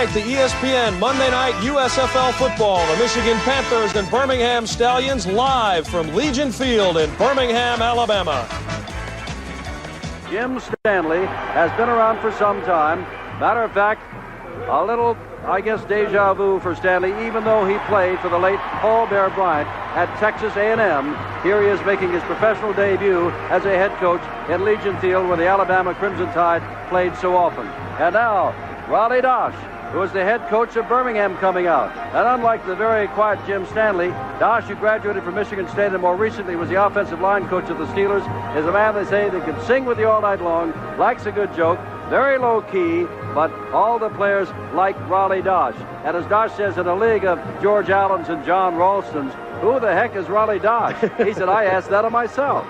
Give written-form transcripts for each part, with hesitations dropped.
tonight, the ESPN Monday Night USFL Football. The Michigan Panthers and Birmingham Stallions live from Legion Field in Birmingham, Alabama. Jim Stanley has been around for some time. Matter of fact, a little, I guess, deja vu for Stanley, even though he played for the late Paul Bear Bryant at Texas A&M. Here he is making his professional debut as a head coach in Legion Field, where the Alabama Crimson Tide played so often. And now, Raleigh Dosh, who is the head coach of Birmingham, coming out. And unlike the very quiet Jim Stanley, Dosh, who graduated from Michigan State and more recently was the offensive line coach of the Steelers, is a man, they say, that can sing with you all night long, likes a good joke, very low key, but all the players like Raleigh Dosh. And as Dosh says, in a league of George Allens and John Ralstons, who the heck is Raleigh Dosh? He said, I asked that of myself.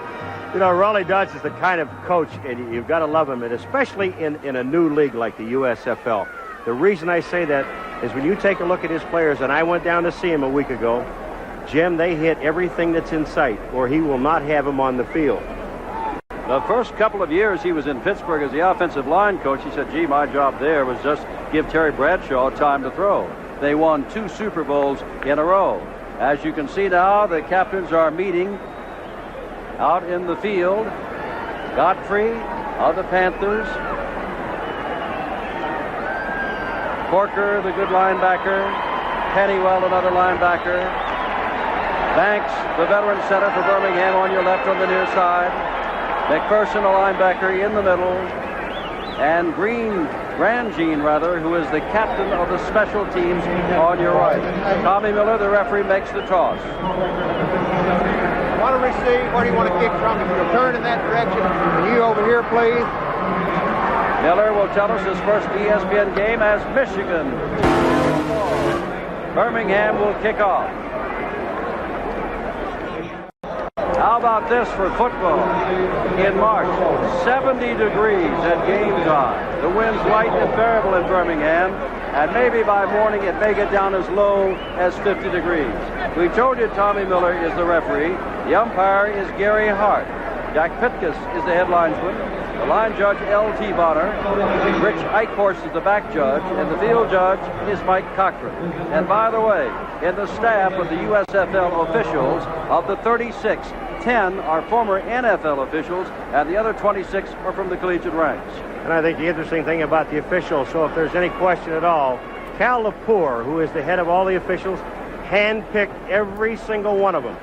You know, Raleigh Dosh is the kind of coach, and you've got to love him, and especially in a new league like the USFL. The reason I say that is when you take a look at his players, and I went down to see him a week ago, Jim, they hit everything that's in sight, or he will not have him on the field. The first couple of years he was in Pittsburgh as the offensive line coach, he said, gee, my job there was just give Terry Bradshaw time to throw. They won 2 Super Bowls in a row. As you can see now, the captains are meeting out in the field. Godfrey of the Panthers. Corker, the good linebacker. Pennywell, another linebacker. Banks, the veteran center for Birmingham, on your left on the near side. McPherson, a linebacker, in the middle. And Grangine, who is the captain of the special teams, on your right. Tommy Miller, the referee, makes the toss. Want to receive? Where do you want to kick from? If you'll turn in that direction, you over here, please. Miller will tell us his first ESPN game as Michigan. Birmingham will kick off. How about this for football? In March, 70 degrees at game time. The wind's light and variable in Birmingham, and maybe by morning it may get down as low as 50 degrees. We told you Tommy Miller is the referee. The umpire is Gary Hart. Jack Pitkus is the head linesman. The line judge, L.T. Bonner. Rich Eichhorst is the back judge, and the field judge is Mike Cochran. And by the way, in the staff of the USFL officials, of the 36, 10 are former NFL officials, and the other 26 are from the collegiate ranks. And I think the interesting thing about the officials, so if there's any question at all, Cal Lepore, who is the head of all the officials, handpicked every single one of them.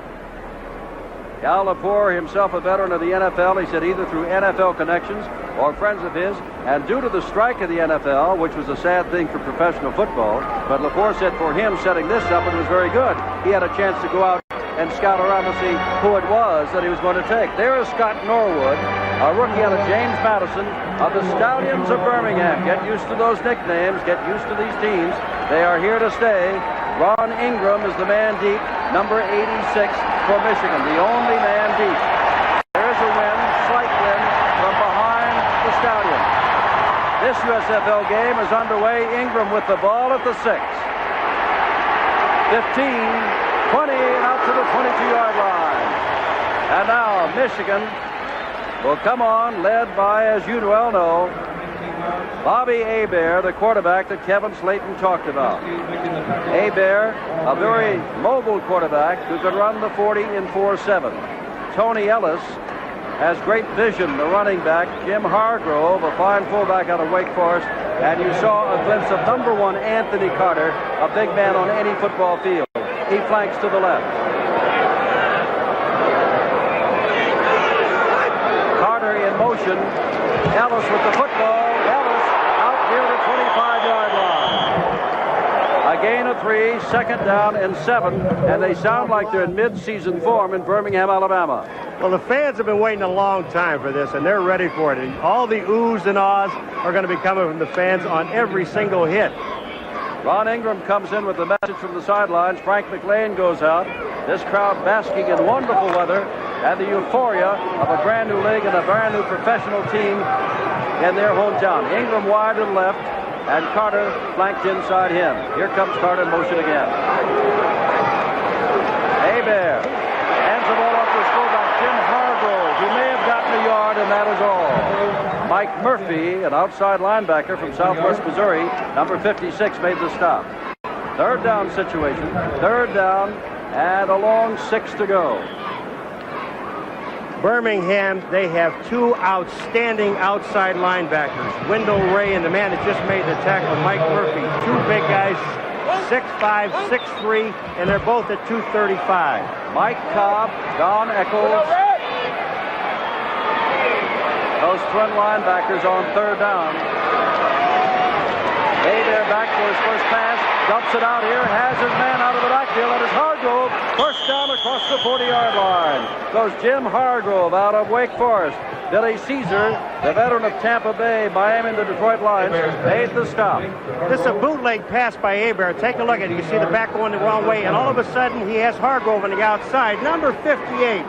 Cal Lepore, himself a veteran of the NFL, he said either through NFL connections or friends of his, and due to the strike of the NFL, which was a sad thing for professional football, but Lepore said for him setting this up, it was very good. He had a chance to go out and scout around to see who it was that he was going to take. There is Scott Norwood, a rookie out of James Madison of the Stallions of Birmingham. Get used to those nicknames. Get used to these teams. They are here to stay. Ron Ingram is the man deep, number 86 for Michigan, the only man deep. There's a win, slight win from behind the Stallions. This USFL game is underway. Ingram with the ball at the 6. 15, 20, and out to the 22-yard line. And now Michigan will come on, led by, as you well know, Bobby Hebert, the quarterback that Kevin Slayton talked about. Hebert, a very mobile quarterback who could run the 40 in 4.7. Tony Ellis has great vision, the running back. Jim Hargrove, a fine fullback out of Wake Forest. And you saw a glimpse of number 1 Anthony Carter, a big man on any football field. He flanks to the left. Carter in motion. Ellis with the football. Ellis out near the 25-yard line. A gain of 3, second down and 7, and they sound like they're in mid-season form in Birmingham, Alabama. Well, the fans have been waiting a long time for this, and they're ready for it. And all the oohs and ahs are going to be coming from the fans on every single hit. Ron Ingram comes in with the message from the sidelines. Frank McLean goes out. This crowd basking in wonderful weather and the euphoria of a brand new league and a brand new professional team in their hometown. Ingram wide to the left, and Carter flanked inside him. Here comes Carter in motion again. Hebert hands the ball off to his fullback, Jim Hargrove, who may have gotten a yard, and that is all. Mike Murphy, an outside linebacker from Southwest Missouri, number 56, made the stop. Third down situation. Third down and a long 6 to go. Birmingham, they have two outstanding outside linebackers. Wendell Ray and the man that just made the tackle, Mike Murphy. Two big guys, 6'5", 6'3", and they're both at 235. Mike Cobb, Don Eccles. Those twin linebackers on third down. Hebert back for his first pass. Dumps it out here. Has his man out of the backfield. And it's Hargrove. First down across the 40-yard line. Goes Jim Hargrove out of Wake Forest. Billy Caesar, the veteran of Tampa Bay, Miami, and the Detroit Lions, made the stop. This is a bootleg pass by Hebert. Take a look at it. You see the back going the wrong way, and all of a sudden he has Hargrove on the outside. Number 58.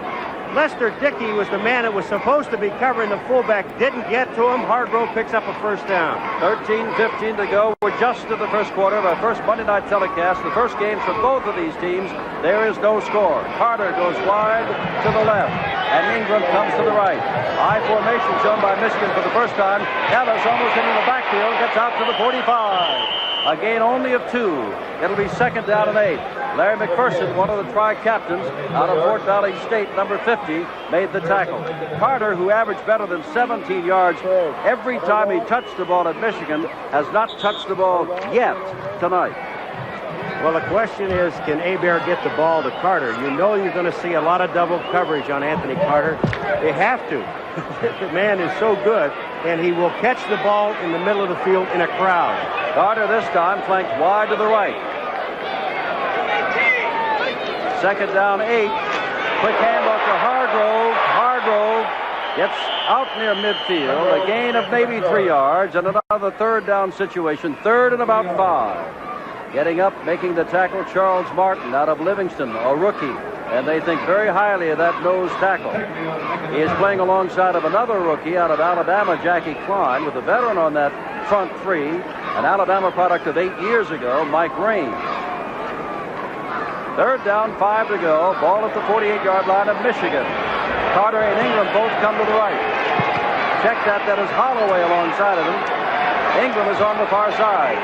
Lester Dickey was the man that was supposed to be covering the fullback. Didn't get to him. Hargrove picks up a first down. 13:15 to go. We're just in the first quarter of our first Monday night telecast. The first games for both of these teams. There is no score. Carter goes wide to the left, and Ingram comes to the right. High formation shown by Michigan for the first time. Ellis almost into the backfield, gets out to the 45. A gain only of 2. It'll be second down and 8. Larry McPherson, one of the tri-captains out of Fort Valley State, number 50, made the tackle. Carter, who averaged better than 17 yards every time he touched the ball at Michigan, has not touched the ball yet tonight. Well, the question is, can Hebert get the ball to Carter? You know you're going to see a lot of double coverage on Anthony Carter. They have to. The man is so good, and he will catch the ball in the middle of the field in a crowd. Carter this time flanked wide to the right. Second down 8. Quick handoff to Hargrove. Hargrove gets out near midfield. A gain of maybe 3 yards, and another third down situation. Third and about 5. Getting up, making the tackle, Charles Martin out of Livingston, a rookie. And they think very highly of that nose tackle. He is playing alongside of another rookie out of Alabama, Jackie Klein, with a veteran on that front three, an Alabama product of 8 years ago, Mike Raines. Third down, 5 to go. Ball at the 48-yard line of Michigan. Carter and Ingram both come to the right. Check that. That is Holloway alongside of him. Ingram is on the far side.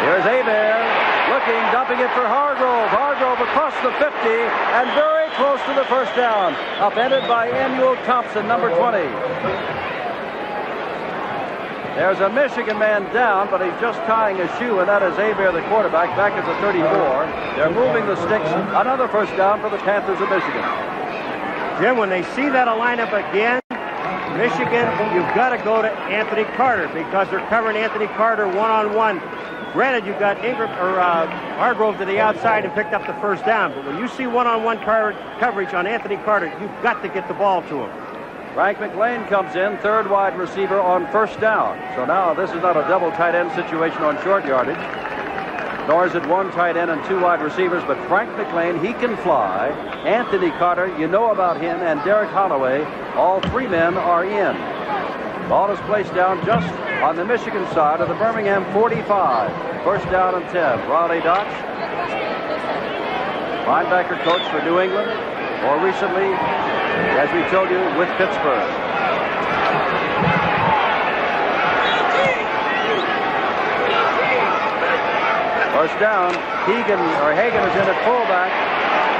Here's Hebert looking, dumping it for Hargrove. Hargrove across the 50 and very close to the first down. Upended by Emil Thompson, number 20. There's a Michigan man down, but he's just tying a shoe, and that is Hebert, the quarterback, back at the 34. They're moving the sticks. Another first down for the Panthers of Michigan. Jim, when they see that lineup again, Michigan, you've got to go to Anthony Carter because they're covering Anthony Carter one-on-one. Granted, you've got Ingram or Hargrove to the outside and picked up the first down, but when you see one-on-one coverage on Anthony Carter, you've got to get the ball to him. Frank McLean comes in, third wide receiver on first down. So now this is not a double tight end situation on short yardage, nor is it one tight end and 2 wide receivers, but Frank McLean, he can fly. Anthony Carter, you know about him, and Derek Holloway, all 3 men are in. Ball is placed down just on the Michigan side of the Birmingham 45. First down and 10. Raleigh Dotch, linebacker coach for New England, more recently, as we told you, with Pittsburgh. First down, Hagan is in at fullback,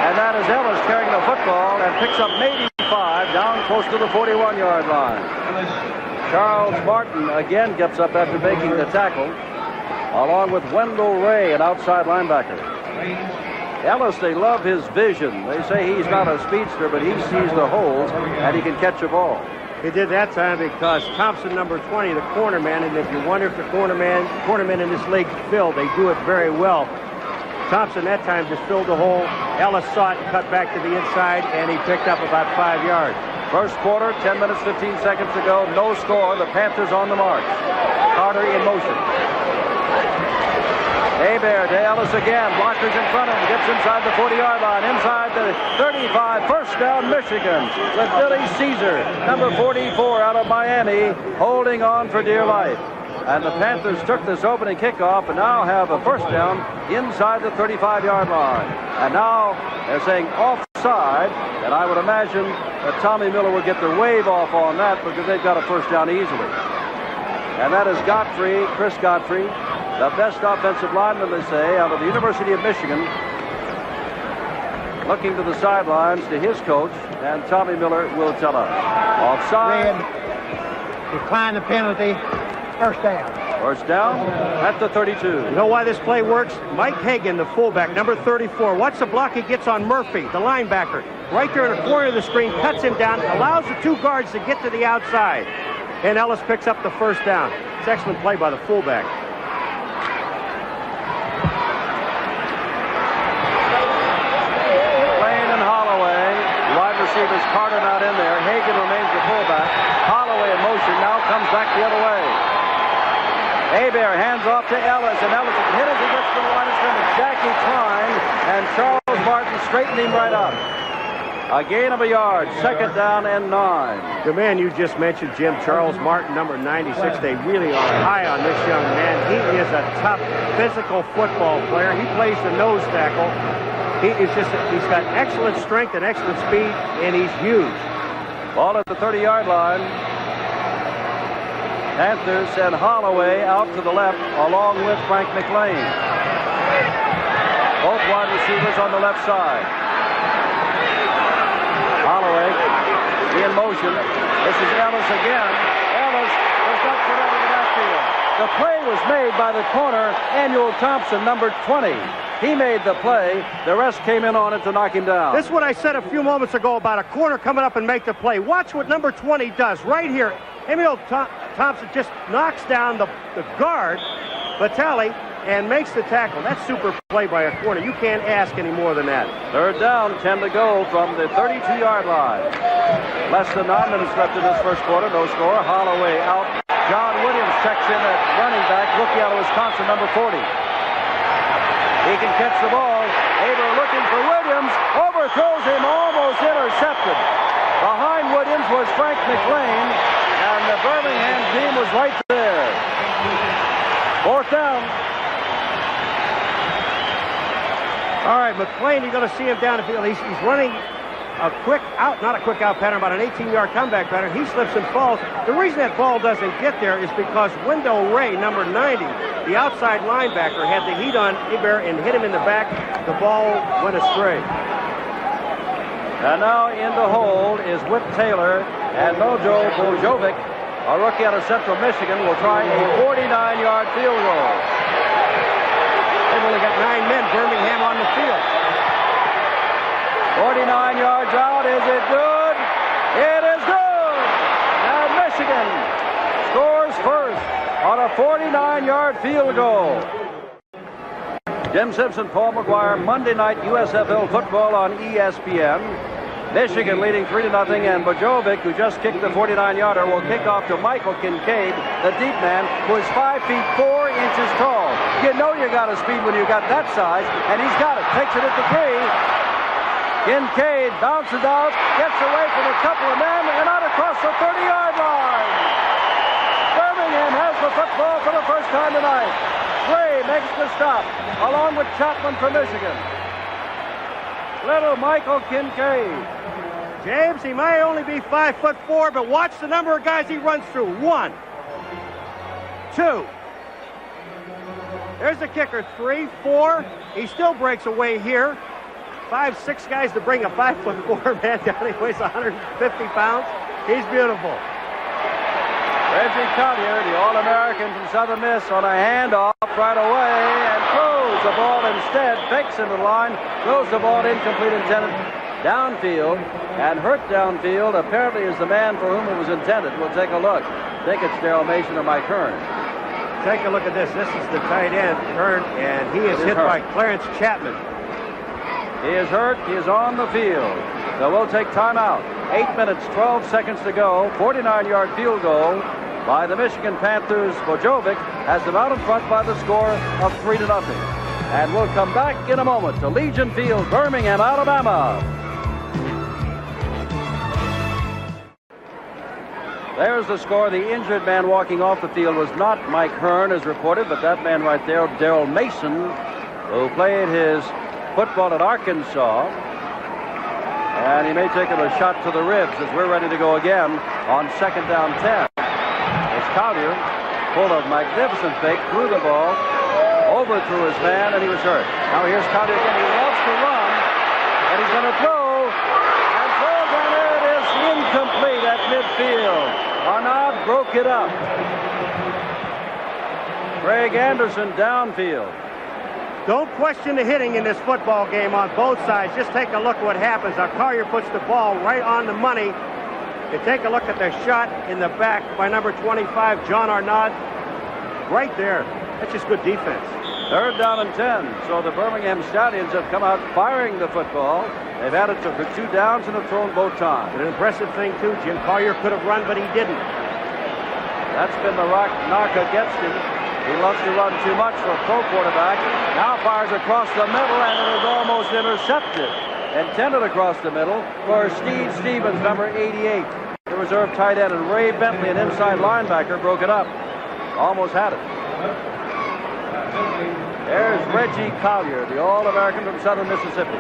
and that is Ellis carrying the football and picks up maybe 5 down close to the 41-yard line. Charles Martin again gets up after making the tackle, along with Wendell Ray, an outside linebacker. Ellis, they love his vision. They say he's not a speedster, but he sees the holes, and he can catch a ball. He did that time because Thompson, number 20, the corner man, and if you wonder if the cornermen in this league fill, they do it very well. Thompson that time just filled the hole. Ellis saw it and cut back to the inside, and he picked up about 5 yards. First quarter, 10 minutes, 15 seconds to go. No score. The Panthers on the march. Carter in motion. Hebert to Ellis again. Blockers in front of him. Gets inside the 40-yard line. Inside the 35. First down, Michigan. With Billy Caesar, number 44 out of Miami, holding on for dear life. And the Panthers took this opening kickoff and now have a first down inside the 35-yard line. And now they're saying offside. side, and I would imagine that Tommy Miller would get the wave off on that because they've got a first down easily. And that is Godfrey, Chris Godfrey, the best offensive lineman, they say, out of the University of Michigan, looking to the sidelines to his coach, and Tommy Miller will tell us. Offside. Decline the penalty. First down. First down at the 32. You know why this play works? Mike Hagan, the fullback, number 34. Watch the block he gets on Murphy, the linebacker. Right there in the corner of the screen, cuts him down, allows the two guards to get to the outside. And Ellis picks up the first down. It's an excellent play by the fullback. Lane and Holloway. Wide receivers, Carter not in there. Hagan remains the fullback. Holloway in motion, now comes back the other way. Hebert hands off to Ellis, and Ellis is hit as he gets to the line of scrimmage. Jackie Klein and Charles Martin straighten him right up. A gain of a yard, second down and 9. The man you just mentioned, Jim, Charles Martin, number 96, they really are high on this young man. He is a tough, physical football player. He plays the nose tackle. He's got excellent strength and excellent speed, and he's huge. Ball at the 30-yard line. Panthers send Holloway out to the left along with Frank McLean. Both wide receivers on the left side. Holloway in motion. This is Ellis again. Ellis does not get out of the backfield. The play was made by the corner, Annual Thompson, number 20. He made the play. The rest came in on it to knock him down. This is what I said a few moments ago about a corner coming up and make the play. Watch what number 20 does right here. Emil Thompson just knocks down the guard, Vitale, and makes the tackle. That's super play by a corner. You can't ask any more than that. Third down, 10 to go from the 32-yard line. Less than 9 minutes left in this first quarter. No score. Holloway out. John Williams checks in at running back, rookie out of Wisconsin, number 40. He can catch the ball. Haber looking for Williams. Overthrows him, almost intercepted. Behind Williams was Frank McLean, and the Birmingham team was right there. Fourth down. All right, McLean, you're going to see him down the field. He's running a quick out, not a quick out pattern, but an 18-yard comeback pattern. He slips and falls. The reason that ball doesn't get there is because Wendell Ray, number 90, the outside linebacker, had the heat on Hebert and hit him in the back. The ball went astray. And now in the hold is Whit Taylor, and Mojo Bojovic, a rookie out of Central Michigan, will try a 49-yard field goal. They've only got 9 men, Birmingham on the field. 49 yards out. Is it good? It is good. And Michigan scores first on a 49-yard field goal. Jim Simpson, Paul McGuire, Monday night USFL football on ESPN. Michigan leading 3-0, and Bojovic, who just kicked the 49-yarder, will kick off to Michael Kincaid, the deep man, who is 5 feet 4 inches tall. You know you got a speed when you got that size, and he's got it. Takes it at the 3. Kincaid bounces out, gets away from a couple of men, and out across the 30-yard line. Birmingham has the football for the first time tonight. Gray makes the stop, along with Chapman from Michigan. Little Michael Kincaid. James, he might only be 5'4", but watch the number of guys he runs through. 1, 2. There's the kicker. 3, 4. He still breaks away here. 5, 6 guys to bring a 5'4" man down. He weighs 150 pounds. He's beautiful. Reggie Collier, the All-American from Southern Miss, on a handoff right away and throws the ball instead, fakes into the line, throws the ball incomplete intended downfield, and hurt downfield apparently is the man for whom it was intended. We'll take a look. I think it's Darrell Mason or Mike Hearn. Take a look at this. This is the tight end, Hearn, and he is hit by Clarence Chapman. He is hurt. He is on the field. So we'll take timeout. 8 minutes, 12 seconds to go. 49-yard field goal by the Michigan Panthers. Bojovic has them out in front by the score of 3-0. And we'll come back in a moment to Legion Field, Birmingham, Alabama. There's the score. The injured man walking off the field was not Mike Hearn, as reported, but that man right there, Darrell Mason, who played his football at Arkansas. And he may take him a shot to the ribs as we're ready to go again on 2nd down 10. As Collier, full of magnificent fake, threw the ball, overthrew his man, and he was hurt. Now here's Collier again. He loves to run, and he's going to throw. And throws, and it is incomplete at midfield. Arnaud broke it up. Craig Anderson downfield. Don't question the hitting in this football game on both sides. Just take a look at what happens. Now Collier puts the ball right on the money. You take a look at the shot in the back by number 25, John Arnaud. Right there. That's just good defense. 3rd down and 10. So the Birmingham Stallions have come out firing the football. They've had it for 2 downs and have thrown both times. An impressive thing, too. Jim Collier could have run, but he didn't. That's been the knock against him. He loves to run too much for a pro quarterback. Now fires across the middle, and it is almost intercepted. Intended across the middle for Steve Stevens, number 88. The reserve tight end, and Ray Bentley, an inside linebacker, broke it up. Almost had it. There's Reggie Collier, the All-American from Southern Mississippi.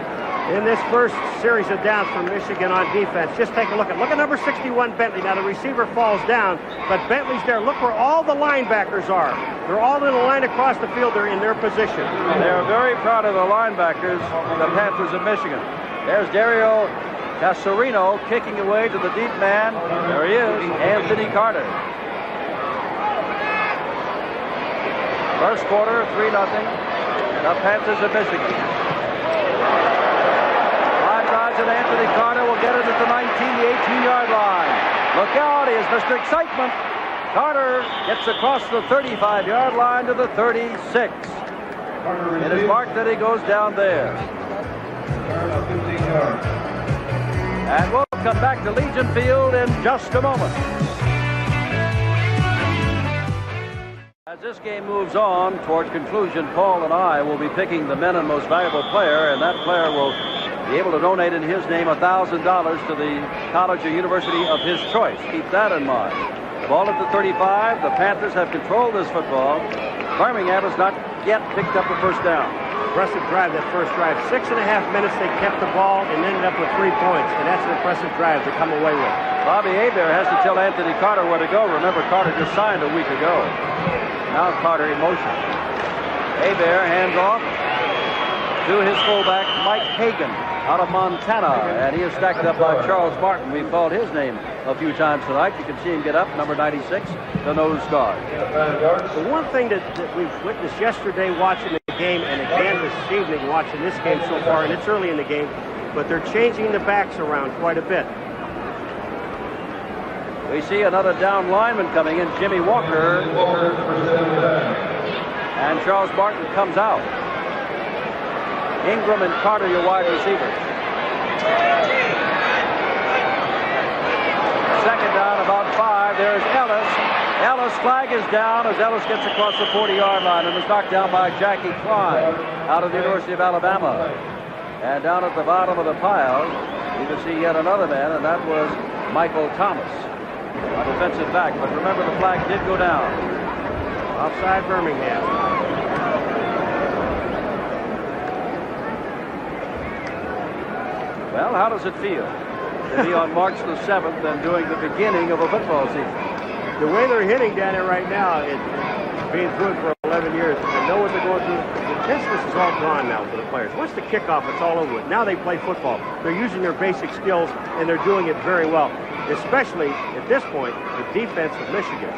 In this first series of downs for Michigan on defense, just take a look at number 61, Bentley. Now the receiver falls down, but Bentley's there. Look where all the linebackers are. They're all in a line across the field. They're in their position. They are very proud of the linebackers, the Panthers of Michigan. There's Dario Cassarino kicking away to the deep man. There he is, Anthony Carter. First quarter, 3-0. The Panthers of Michigan. And Anthony Carter will get it at the 19, the 18-yard line. Look out, he is Mr. Excitement. Carter gets across the 35-yard line to the 36. It is marked that he goes down there. And we'll come back to Legion Field in just a moment. As this game moves on toward conclusion, Paul and I will be picking the men and most valuable player, and that player will be able to donate in his name $1,000 to the college or university of his choice. Keep that in mind. Ball at the 35. The Panthers have controlled this football. Birmingham has not yet picked up the first down. Impressive drive, that first drive. 6.5 minutes they kept the ball and ended up with 3 points, and that's an impressive drive to come away with. Bobby Hebert has to tell Anthony Carter where to go. Remember, Carter just signed a week ago. Now Carter in motion. Hebert hands off to his fullback, Mike Hagan, out of Montana, and he is stacked up by Charles Martin. We've called his name a few times tonight. You can see him get up, number 96, the nose guard. The one thing that we've witnessed yesterday watching the game, and again this evening watching this game so far, and it's early in the game, but they're changing the backs around quite a bit. We see another down lineman coming in, Jimmy Walker, and Charles Martin comes out. Ingram and Carter, your wide receivers. 2nd down, about 5. There's Ellis. Ellis' flag is down as Ellis gets across the 40-yard line and is knocked down by Jackie Klein out of the University of Alabama. And down at the bottom of the pile, you can see yet another man, and that was Michael Thomas, a defensive back. But remember, the flag did go down. Offside Birmingham. Well, how does it feel to be on March the 7th and doing the beginning of a football season? The way they're hitting down there right now, it's being through it for 11 years, and know what they're going through. The tenseness is all gone now for the players. Once the kickoff, it's all over with. Now they play football. They're using their basic skills, and they're doing it very well, especially at this point, the defense of Michigan.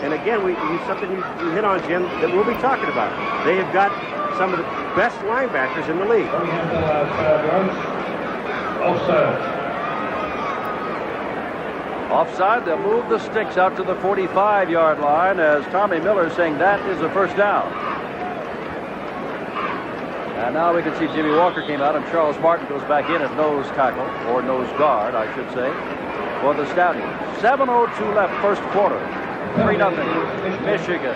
And again, something you hit on, Jim, that we'll be talking about. They have got some of the best linebackers in the league. Offside, they'll move the sticks out to the 45-yard line as Tommy Miller saying that is a first down. And now we can see Jimmy Walker came out and Charles Martin goes back in at nose tackle, or nose guard, I should say, for the Stallions. 7:02 left, first quarter. 3-0, Michigan.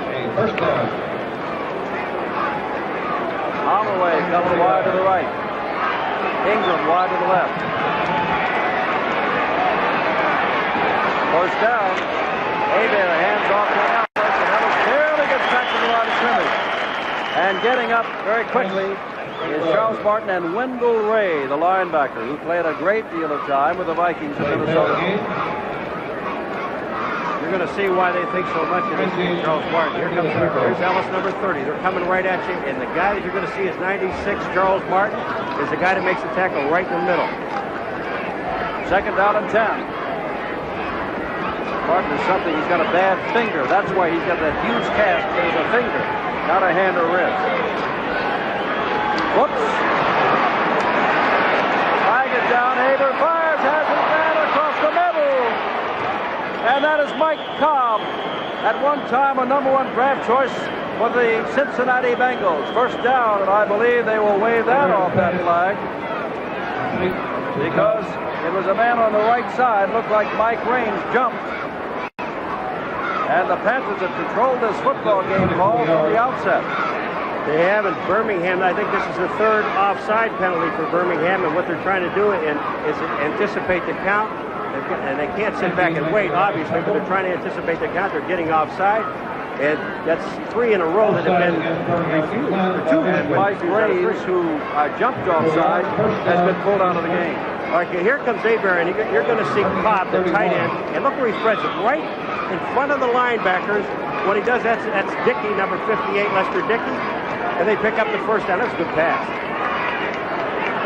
Holloway comes wide to the right. Ingram wide to the left. First down. Hebert hands off to Ellis, and Ellis barely gets back to the line of scrimmage. And getting up very quickly is Charles Martin and Wendell Ray, the linebacker, who played a great deal of time with the Vikings of Minnesota. You're going to see why they think so much of this kid, Charles Martin. Here's Ellis, number 30. They're coming right at you, and the guy that you're going to see is 96, Charles Martin, is the guy that makes the tackle right in the middle. Second down and 10. Martin is something. He's got a bad finger. That's why he's got that huge cast in his finger, not a hand or wrist. Whoops. Flag it down. Haber fires, has his man across the middle. And that is Mike Cobb, at one time a #1 draft choice for the Cincinnati Bengals. First down, and I believe they will wave that off, that flag, because it was a man on the right side, looked like Mike Raines jumped. And the Panthers have controlled this football game ball from the outset. They have in Birmingham. I think this is the third offside penalty for Birmingham, and what they're trying to do is anticipate the count. And they can't sit back and wait, obviously, but they're trying to anticipate the count. They're getting offside, and that's 3 in a row that have been refused. And Mike Raines, who jumped offside, has been pulled out of the game. All right, here comes Abear, and you're going to see Cobb, the tight end, and look where he threads it, right in front of the linebackers. When he does, that's Dickey, number 58, Lester Dickey, and they pick up the first down. That's a good pass.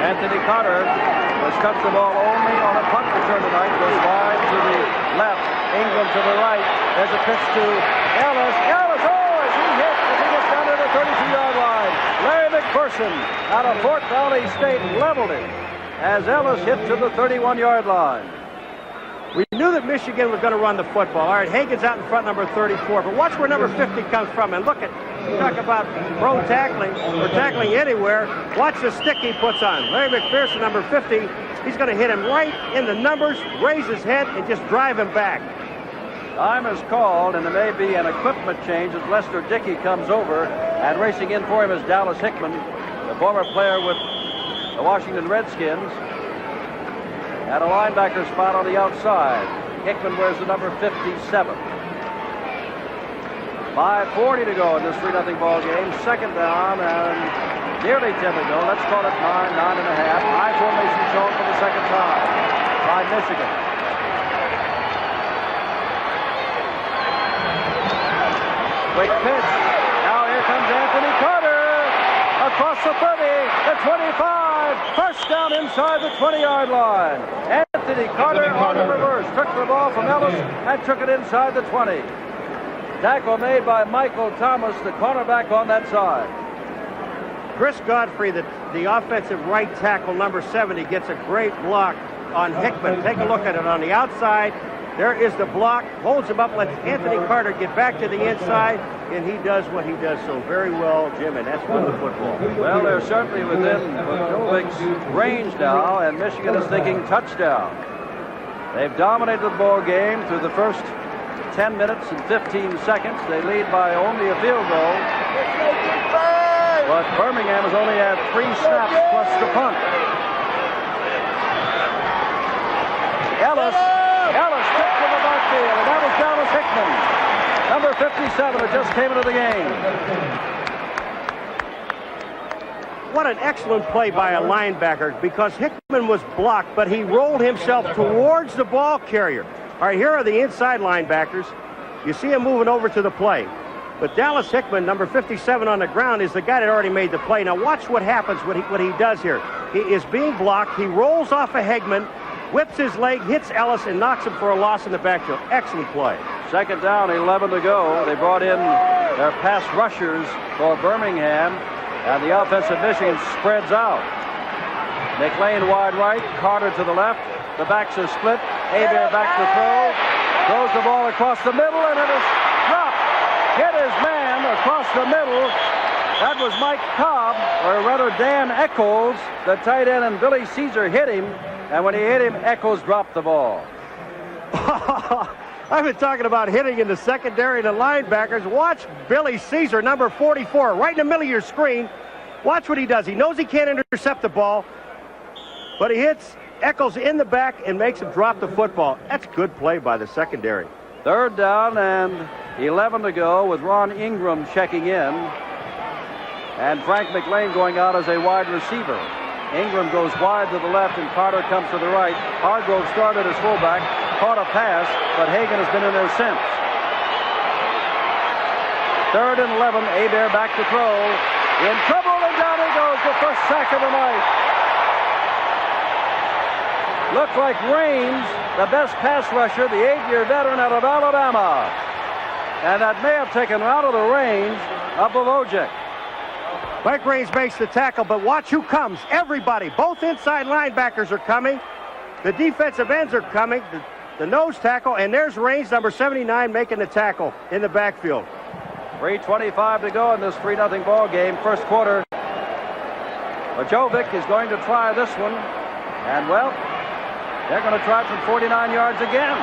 Anthony Carter has cut the ball only on a punt return tonight. Goes wide to the left, Ingram to the right. There's a pitch to Ellis. Ellis, oh, is he hit as he gets down to the 32-yard line. Larry McPherson out of Fort Valley State leveled it as Ellis hit to the 31-yard line. We knew that Michigan was going to run the football. All right, Hagen's out in front, number 34. But watch where number 50 comes from. And look at, you talk about prone tackling or tackling anywhere. Watch the stick he puts on. Larry McPherson, number 50, he's going to hit him right in the numbers, raise his head, and just drive him back. Time is called, and there may be an equipment change as Lester Dickey comes over. And racing in for him is Dallas Hickman, the former player with the Washington Redskins. At a linebacker spot on the outside. Hickman wears the number 57. 5:40 to go in this 3-0 ball game. Second down and nearly 10 to go. Let's call it 9.5. High formation shown for the second time by Michigan. Quick pitch. Now here comes Anthony Carter. Across the 30, the 25, first down inside the 20-yard line. Anthony Carter on the reverse, took the ball from Ellis and took it inside the 20. Tackle made by Michael Thomas, the cornerback on that side. Chris Godfrey, the offensive right tackle, number 70, gets a great block on Hickman. Take a look at it on the outside. There is the block, holds him up, lets Anthony Carter get back to the inside, and he does what he does so very well, Jim, and that's run the football. Well, they're certainly within Potovic's range now, and Michigan is thinking touchdown. They've dominated the ball game through the first 10 minutes and 15 seconds. They lead by only a field goal. But Birmingham has only had 3 snaps plus the punt. Ellis took to the backfield, and that was Dallas Hickman. Number 57 that just came into the game. What an excellent play by a linebacker, because Hickman was blocked, but he rolled himself towards the ball carrier. All right, here are the inside linebackers. You see him moving over to the play. But Dallas Hickman, number 57 on the ground, is the guy that already made the play. Now watch what happens, what he does here. He is being blocked. He rolls off of Hickman, whips his leg, hits Ellis, and knocks him for a loss in the backfield. Excellent play. Second down, 11 to go. They brought in their pass rushers for Birmingham, and the offensive Michigan spreads out. McLean wide right, Carter to the left. The backs are split. Hebert back to throw. Throws the ball across the middle, and it is dropped. Hit his man across the middle. That was Mike Cobb, or rather Dan Eccles, the tight end, and Billy Caesar hit him. And when he hit him, Eccles dropped the ball. I've been talking about hitting in the secondary and the linebackers. Watch Billy Caesar, number 44, right in the middle of your screen. Watch what he does. He knows he can't intercept the ball, but he hits Eccles in the back and makes him drop the football. That's good play by the secondary. Third down and 11 to go with Ron Ingram checking in. and Frank McLean going out as a wide receiver. Ingram goes wide to the left, and Carter comes to the right. Hargrove started as fullback, caught a pass, but Hagan has been in there since. 3rd and 11, Hebert back to throw. In trouble, and down he goes, the first sack of the night. Looked like Raines, the best pass rusher, the 8-year veteran out of Alabama. And that may have taken him out of the range of Vojek. Mike Raines makes the tackle, but watch who comes. Everybody, both inside linebackers are coming. The defensive ends are coming. The nose tackle, and there's Raines, number 79, making the tackle in the backfield. 3:25 to go in this 3-0 ball game, first quarter. Jovic is going to try this one, and well, they're going to try it from 49 yards again.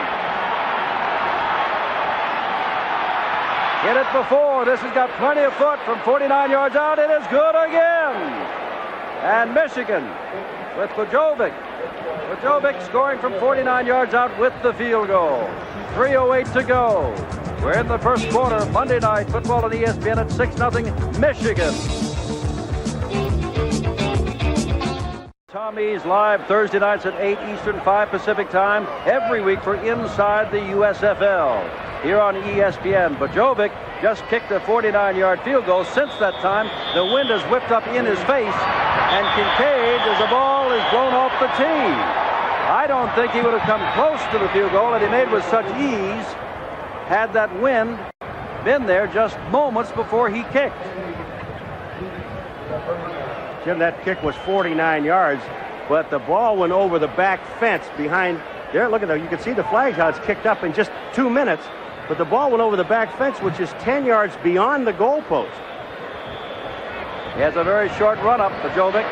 Hit it before. This has got plenty of foot from 49 yards out. It is good again. And Michigan with Jovic. Jovic scoring from 49 yards out with the field goal. 3:08 to go. We're in the first quarter. Monday Night Football on ESPN at 6-0 Michigan. Tom E's live Thursday nights at 8 Eastern, 5 Pacific time every week for Inside the USFL here on ESPN. Jovic just kicked a 49-yard field goal. Since that time, the wind has whipped up in his face, and Kincaid, as the ball is blown off the tee. I don't think he would have come close to the field goal that he made with such ease had that wind been there just moments before he kicked. Jim, that kick was 49 yards, but the ball went over the back fence behind there. Look at that. You can see the flag how it's kicked up in just 2 minutes, but the ball went over the back fence, which is 10 yards beyond the goalpost. He has a very short run-up for Jovic.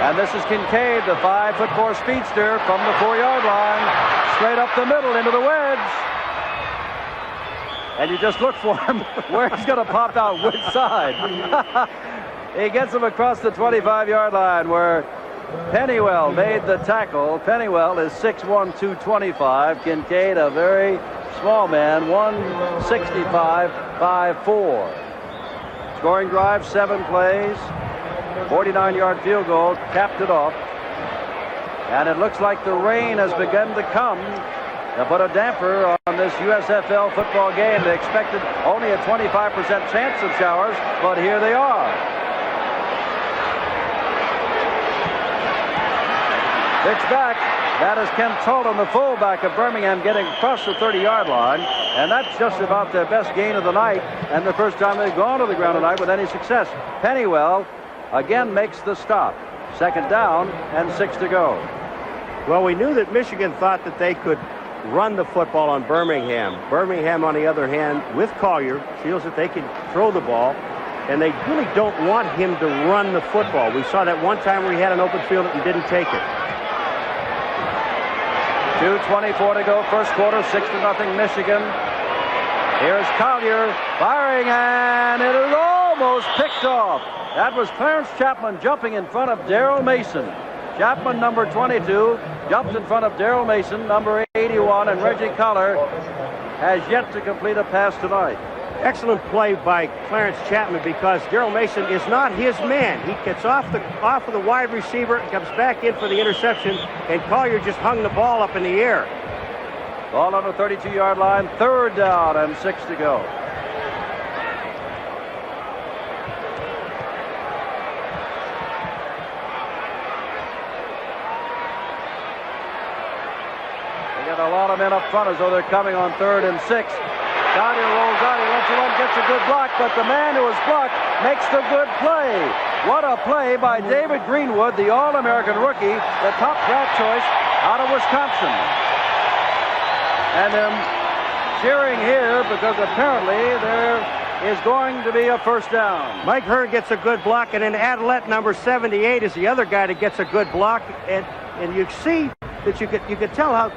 And this is Kincaid, the 5'4" speedster from the 4-yard line, straight up the middle into the wedge. And you just look for him where he's going to pop out, which side. He gets him across the 25-yard line where Pennywell made the tackle. Pennywell is 6'1", 225. Kincaid, a very small man, 165, 5'4". Scoring drive, 7 plays. 49-yard field goal, capped it off. And it looks like the rain has begun to come to put a damper on this USFL football game. They expected only a 25% chance of showers, but here they are. Pitch back. That is Ken Tolan, the fullback of Birmingham, getting across the 30-yard line. And that's just about their best gain of the night, and the first time they've gone to the ground tonight with any success. Pennywell again makes the stop. 2nd down and 6 to go. Well, we knew that Michigan thought that they could run the football on Birmingham. Birmingham, on the other hand, with Collier, feels that they can throw the ball, and they really don't want him to run the football. We saw that one time where he had an open field and didn't take it. 2:24 to go, first quarter, 6-0 Michigan. Here's Collier firing, and it is almost picked off. That was Clarence Chapman jumping in front of Darrell Mason. Chapman, number 22, jumped in front of Darrell Mason, number 81, and Reggie Collier has yet to complete a pass tonight. Excellent play by Clarence Chapman, because Darrell Mason is not his man. He gets off of the wide receiver and comes back in for the interception, and Collier just hung the ball up in the air. Ball on the 32-yard line, 3rd down and 6 to go. They got a lot of men up front as though they're coming on 3rd and 6. Collier rolls out, he lets it run, gets a good block, but the man who was blocked makes the good play. What a play by David Greenwood, the All-American rookie, the top draft choice out of Wisconsin. And them cheering here because apparently there is going to be a first down. Mike Hearn gets a good block, and then Adelette, number 78, is the other guy that gets a good block. And you see that you could tell how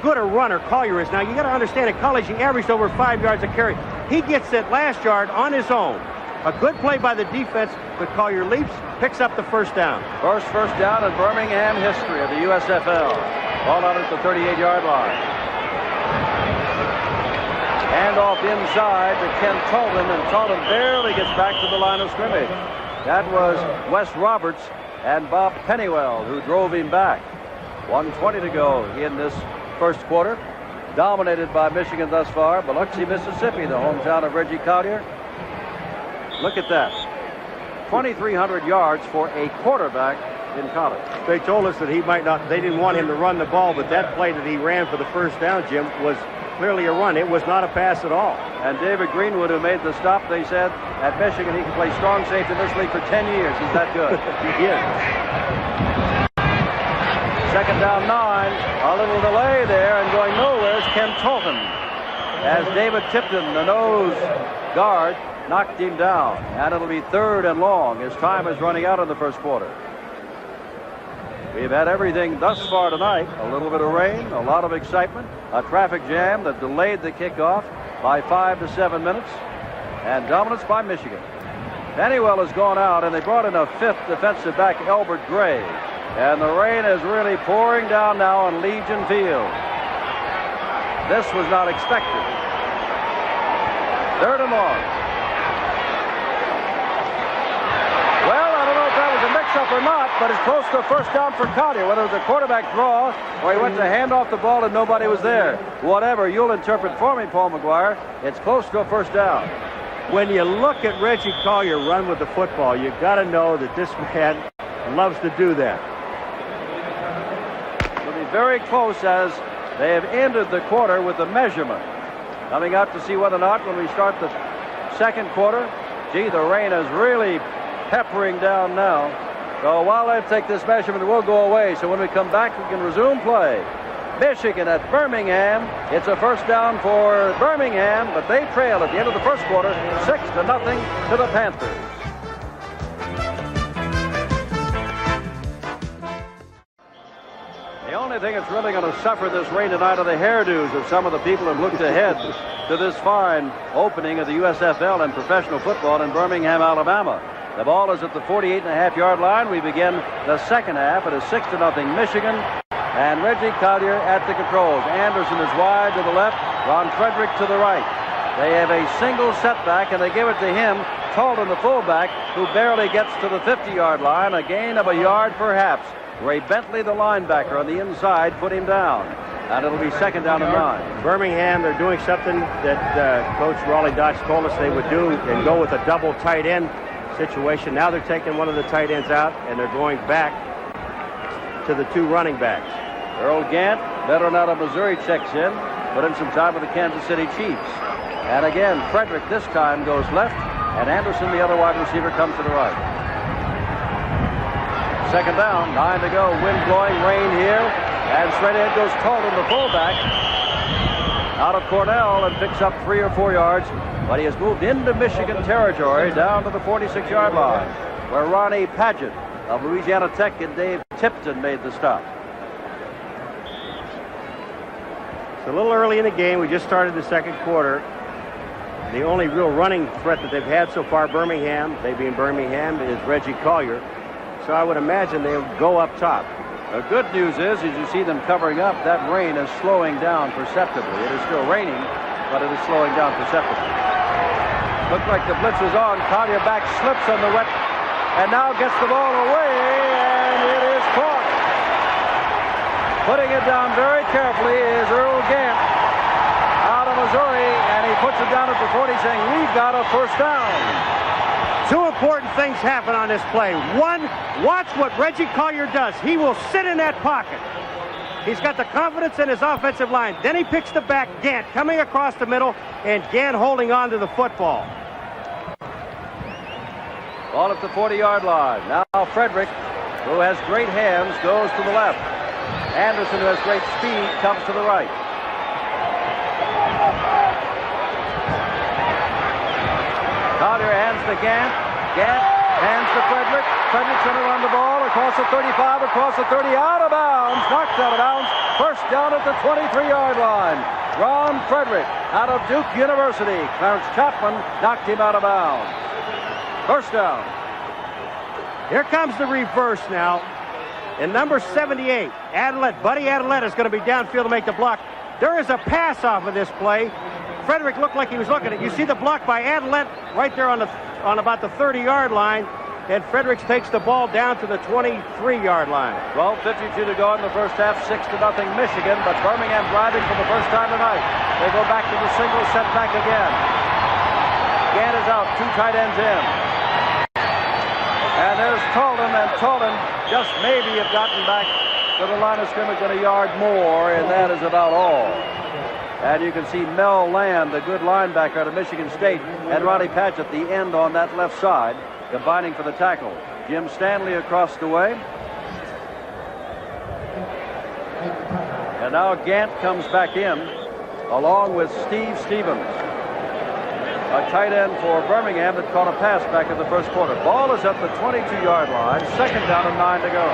good a runner Collier is. Now, you got to understand, at college, he averaged over 5 yards a carry. He gets that last yard on his own. A good play by the defense, but Collier leaps, picks up the first down. First down in Birmingham history of the USFL. Ball out at the 38-yard line. Handoff inside to Ken Talton, and Talton barely gets back to the line of scrimmage. That was Wes Roberts and Bob Pennywell who drove him back. 1:20 to go in this first quarter. Dominated by Michigan thus far. Biloxi, Mississippi, the hometown of Reggie Collier. Look at that. 2,300 yards for a quarterback in college. They told us that he might not, they didn't want him to run the ball, but that play that he ran for the first down, Jim, was clearly a run. It was not a pass at all. And David Greenwood, who made the stop, they said at Michigan he can play strong safety in this league for 10 years. He's that good. He is. Second down 9. A little delay there, and going nowhere is Ken Talton. As David Tipton, the nose guard, knocked him down. And it'll be 3rd and long. His time is running out in the first quarter. We've had everything thus far tonight. A little bit of rain, a lot of excitement, a traffic jam that delayed the kickoff by 5 to 7 minutes, and dominance by Michigan. Pennywell has gone out, and they brought in a 5th defensive back, Elbert Gray. And the rain is really pouring down now on Legion Field. This was not expected. 3rd and long. Well, I don't know if that was a mix-up or not, but it's close to a first down for Collier. Whether it was a quarterback draw or he went to hand off the ball and nobody was there. Whatever, you'll interpret for me, Paul McGuire. It's close to a first down. When you look at Reggie Collier run with the football, you got to know that this man loves to do that. It'll be very close as they have ended the quarter with the measurement. Coming out to see whether or not when we start the second quarter, gee, the rain is really peppering down now. So while they take this measurement, it will go away. So when we come back, we can resume play. Michigan at Birmingham. It's a first down for Birmingham, but they trail at the end of the first quarter 6-0 to the Panthers. The only thing that's really going to suffer this rain tonight are the hairdos of some of the people who looked ahead to this fine opening of the USFL and professional football in Birmingham, Alabama. The ball is at the 48.5-yard line. We begin the second half. It is 6-0 Michigan. And Reggie Collier at the controls. Anderson is wide to the left. Ron Frederick to the right. They have a single setback, and they give it to him, Talton, the fullback, who barely gets to the 50-yard line. A gain of a yard, perhaps. Ray Bentley, the linebacker, on the inside, put him down. And it'll be 2nd down and 9. Birmingham, they're doing something that Coach Raleigh Dodge told us they would do and go with a double tight end situation. Now they're taking one of the tight ends out, and they're going back to the 2 running backs. Earl Gant, veteran out of Missouri, checks in. Put in some time with the Kansas City Chiefs. And again, Frederick this time goes left, and Anderson, the other wide receiver, comes to the right. 2nd down, 9 to go. Wind blowing, rain here. And straight ahead goes Talton, the fullback, out of Cornell, and picks up 3 or 4 yards. But he has moved into Michigan territory down to the 46-yard line, where Ronnie Padgett of Louisiana Tech and Dave Tipton made the stop. It's a little early in the game. We just started the second quarter. The only real running threat that they've had so far, Birmingham, they being Birmingham, is Reggie Collier. So I would imagine they'll go up top. The good news is, as you see them covering up, that rain is slowing down perceptibly. It is still raining, but it is slowing down perceptibly. Looked like the blitz was on. Collier back slips on the wet, and now gets the ball away, and it is caught. Putting it down very carefully is Earl Gant out of Missouri, and he puts it down at the 40, saying, we've got a first down. 2 important things happen on this play. One, watch what Reggie Collier does. He will sit in that pocket. He's got the confidence in his offensive line. Then he picks the back, Gant coming across the middle, and Gant holding on to the football. Ball at the 40-yard line. Now Frederick, who has great hands, goes to the left. Anderson, who has great speed, comes to the right. Collier hands to Gant. Gant hands to Frederick. Frederick's going to run the ball across the 35, across the 30, out of bounds. Knocked out of bounds. First down at the 23-yard line. Ron Frederick out of Duke University. Clarence Chapman knocked him out of bounds. First down. Here comes the reverse now. And number 78, Adelette, Buddy Adelette, is going to be downfield to make the block. There is a pass off of this play Frederick looked like he was looking at it. You see the block by Adelet right there on about the 30-yard line. And Fredericks takes the ball down to the 23-yard line. 12:52 to go in the first half, 6-0 Michigan, but Birmingham driving for the first time tonight. They go back to the single setback again. Gant is out, 2 tight ends in. And there's Tolan, and Tolan just maybe have gotten back to the line of scrimmage in a yard more, and that is about all. And you can see Mel Land, the good linebacker out of Michigan State, and Ronnie Patch at the end on that left side, combining for the tackle. Jim Stanley across the way. And now Gant comes back in, along with Steve Stevens, a tight end for Birmingham that caught a pass back in the first quarter. Ball is at the 22-yard line, 2nd down and 9 to go.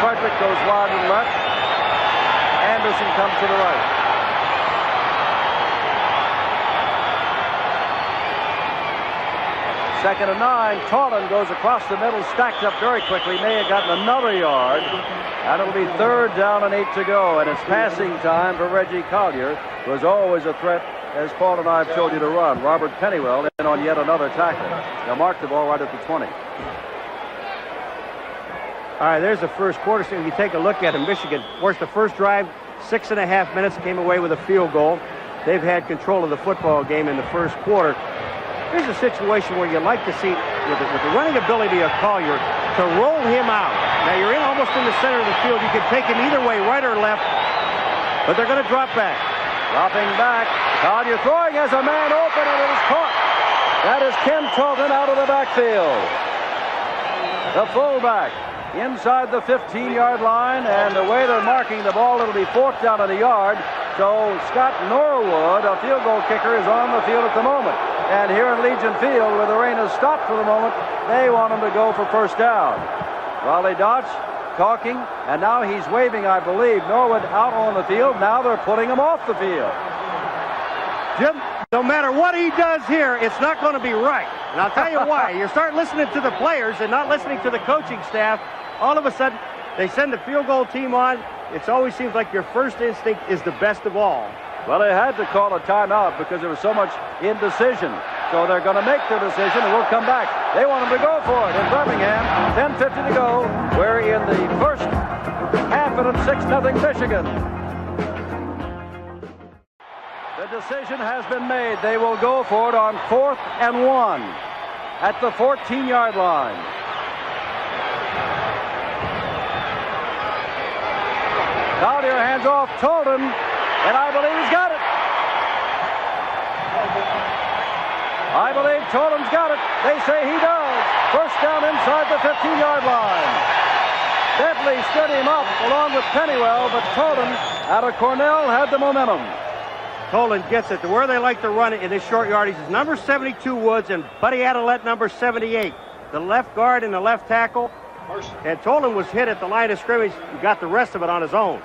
Frederick goes wide to the left. Anderson comes to the right. Second and 9. Tolan goes across the middle, stacked up very quickly. May have gotten another yard. And it'll be 3rd down and 8 to go. And it's passing time for Reggie Collier, who is always a threat, as Paul and I have told you to run. Robert Pennywell in on yet another tackle. They'll mark the ball right at the 20. All right, there's the first quarter. So if you take a look at it, Michigan, of course, the first drive, 6.5 minutes, came away with a field goal. They've had control of the football game in the first quarter. Here's a situation where you like to see, with the running ability of Collier, to roll him out. Now, you're in almost in the center of the field. You can take him either way, right or left, but they're going to drop back. Dropping back. Collier throwing as a man open, and it is caught. That is Ken Talton out of the backfield. The fullback inside the 15-yard line, and the way they're marking the ball, it'll be 4th down and a yard. So Scott Norwood, a field goal kicker, is on the field at the moment. And here in Legion Field, where the rain has stopped for the moment, they want him to go for 1st down. Raleigh Dodge talking, and now he's waving, I believe, Norwood out on the field. Now they're putting him off the field. Jim, no matter what he does here, it's not going to be right. And I'll tell you why. You start listening to the players and not listening to the coaching staff, all of a sudden, they send the field goal team on. It always seems like your first instinct is the best of all. Well, they had to call a timeout because there was so much indecision. So they're going to make their decision, and we'll come back. They want them to go for it in Birmingham. 10:50 to go. We're in the first half, and it's 6-0 Michigan. The decision has been made. They will go for it on 4th and 1 at the 14-yard line. Collier hands off Tolan, and I believe he's got it. I believe Tolan's got it. They say he does. 1st down inside the 15-yard line. Bentley stood him up along with Pennywell, but Tolan out of Cornell had the momentum. Tolan gets it to where they like to run it in this short yardage. Is number 72 Woods and Buddy Adelet, number 78. The left guard and the left tackle. And Tolan was hit at the line of scrimmage. He got the rest of it on his own.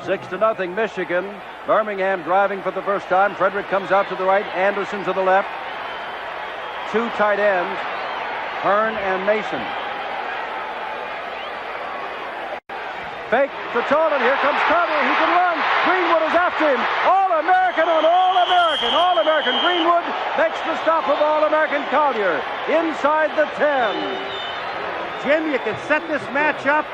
6-0 Michigan. Birmingham driving for the first time. Frederick comes out to the right. Anderson to the left. 2 tight ends, Hearn and Mason. Fake to Tolan. Here comes Collier. He can run. Greenwood is after him. All-American on All-American. All-American Greenwood makes the stop of All-American Collier inside the 10. Jim, you can set this match up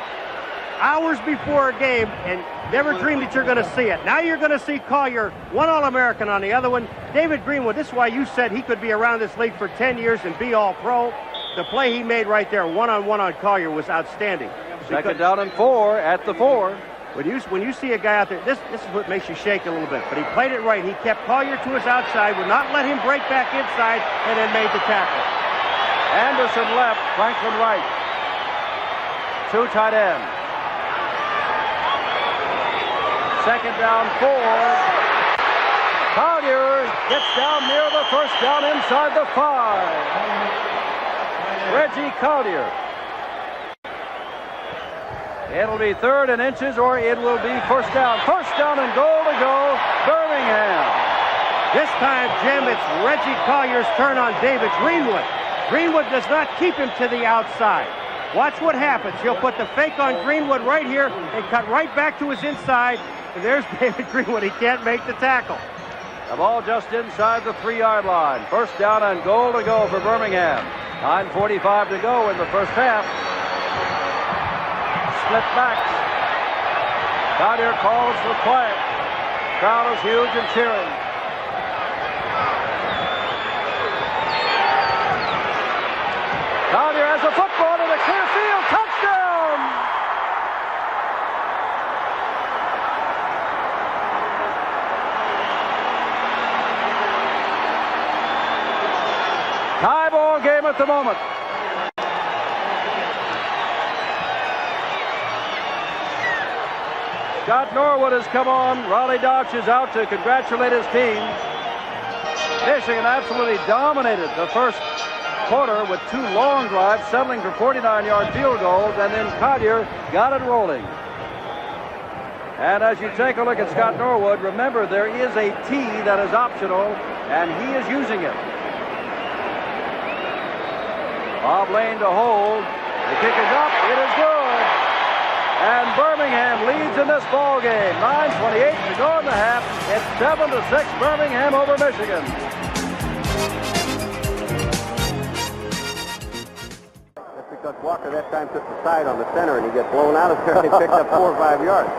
hours before a game and never dream that you're going to see it. Now you're going to see Collier, one All-American on the other one. David Greenwood, this is why you said he could be around this league for 10 years and be All-Pro. The play he made right there, one-on-one on Collier, was outstanding. 2nd down and 4 at the 4. When you see a guy out there, this is what makes you shake a little bit. But he played it right. He kept Collier to his outside, would not let him break back inside, and then made the tackle. Anderson left, Franklin right. 2 tight ends. 2nd down, 4. Collier gets down near the 1st down inside the 5. Reggie Collier. It'll be 3rd and inches, or it will be 1st down. 1st down and goal to go, Birmingham. This time, Jim, it's Reggie Collier's turn on David Greenwood. Greenwood does not keep him to the outside. Watch what happens. He'll put the fake on Greenwood right here and cut right back to his inside. And there's David Greenwood. He can't make the tackle. The ball just inside the 3-yard line. First down and goal to go for Birmingham. 9:45 to go in the first half. Split backs. Collier calls for quiet. Crowd is huge and cheering. Collier has a football in the clear field. Touchdown! Tie ball game at the moment. Scott Norwood has come on. Raleigh Dodge is out to congratulate his team. Michigan absolutely dominated the first quarter with 2 long drives, settling for 49-yard field goals, and then Collier got it rolling. And as you take a look at Scott Norwood, remember there is a T that is optional, and he is using it. Bob Lane to hold. The kick is up. It is good. And Birmingham leads in this ball game. 9:28 to go in the half. It's 7-6 Birmingham over Michigan. That's because Walker that time took the side on the center and he got blown out of there and he picked up 4 or 5 yards.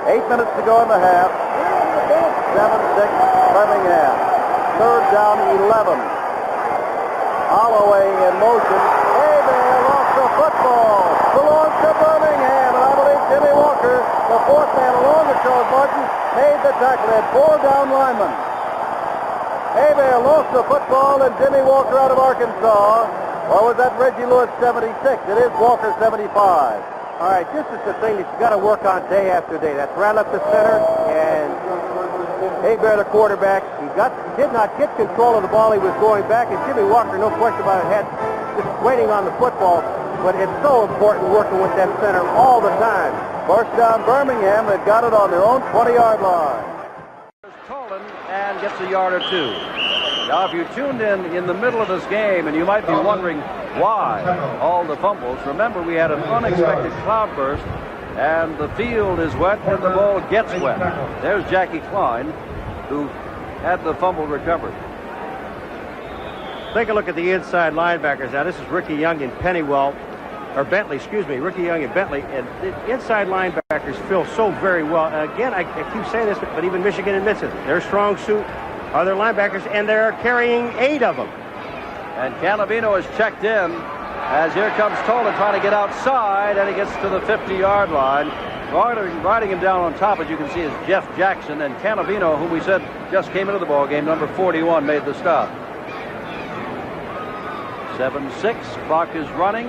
8 minutes to go in the half. 7-6 Birmingham. Third down 11. Holloway in motion. Hebert lost the football. Belongs to Birmingham. And I believe Jimmy Walker, the 4th man along the Charles Martin, made the tackle. They had 4 down linemen. Hebert lost the football, and Jimmy Walker out of Arkansas. Or was that Reggie Lewis 76? It is Walker 75. All right, this is the thing that you got to work on day after day. That's right up the center, and Hebert, the quarterback, he did not get control of the ball. He was going back, and Jimmy Walker, no question about it, had just waiting on the football. But it's so important working with that center all the time. First down Birmingham, they've got it on their own 20-yard line. Colin and gets a yard or 2. Now, if you tuned in the middle of this game, and you might be wondering why all the fumbles, remember we had an unexpected cloudburst, and the field is wet and the ball gets wet. There's Jackie Klein, who had the fumble recovered. Take a look at the inside linebackers. Now, this is Ricky Young and Bentley, Ricky Young and Bentley. And the inside linebackers feel so very well. Again, I keep saying this, but even Michigan admits it. Their strong suit are their linebackers, and they're carrying 8 of them. And Canavino is checked in as here comes Tolan trying to get outside, and he gets to the 50-yard line. Riding him down on top, as you can see, is Jeff Jackson, and Canavino, whom we said just came into the ball game, number 41, made the stop. 7-6, clock is running,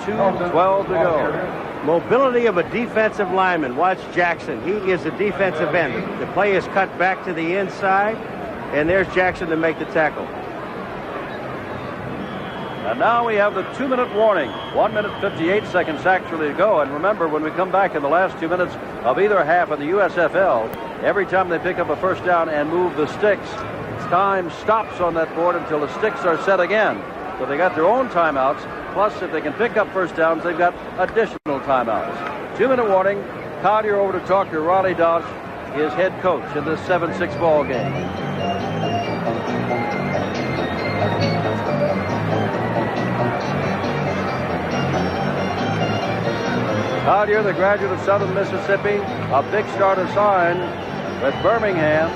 2:12 to go. Mobility of a defensive lineman. Watch Jackson. He is a defensive end. The play is cut back to the inside, and there's Jackson to make the tackle. And now we have the 2-minute warning. 1 minute 58 seconds actually to go. And remember, when we come back in the last 2 minutes of either half of the USFL, every time they pick up a first down and move the sticks, time stops on that board until the sticks are set again. So they got their own timeouts. Plus, if they can pick up first downs, they've got additional timeouts. 2-minute warning. Collier over to talk to Raleigh Dodge, his head coach in this 7-6 ball game. Collier, the graduate of Southern Mississippi, a big starter sign with Birmingham.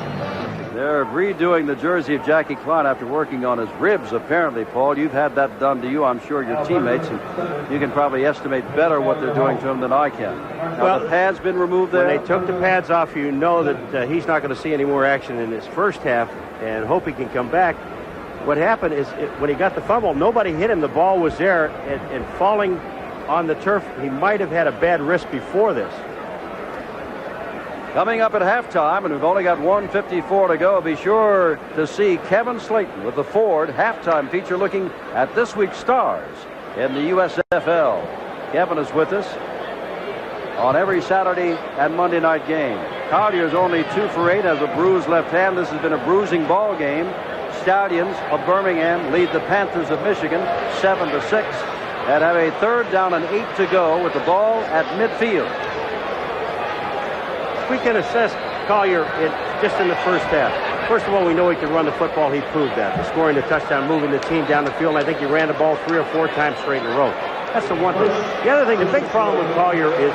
They're redoing the jersey of Jackie Klein after working on his ribs, apparently, Paul. You've had that done to you, I'm sure, your teammates, and you can probably estimate better what they're doing to him than I can. Now, well, the pad's been removed there. When they took the pads off, you know that he's not going to see any more action in his first half, and hope he can come back. What happened is when he got the fumble, nobody hit him. The ball was there, and falling on the turf, he might have had a bad wrist before this. Coming up at halftime, and we've only got 1:54 to go, be sure to see Kevin Slayton with the Ford halftime feature looking at this week's stars in the USFL. Kevin is with us on every Saturday and Monday night game. Collier's only 2 for 8, has a bruised left hand. This has been a bruising ball game. Stallions of Birmingham lead the Panthers of Michigan 7-6. And have a 3rd down and 8 to go with the ball at midfield. We can assess Collier just in the first half. First of all, we know he can run the football. He proved that. The scoring the touchdown, moving the team down the field, and I think he ran the ball 3 or 4 times straight in a row. That's the one thing. The other thing, the big problem with Collier is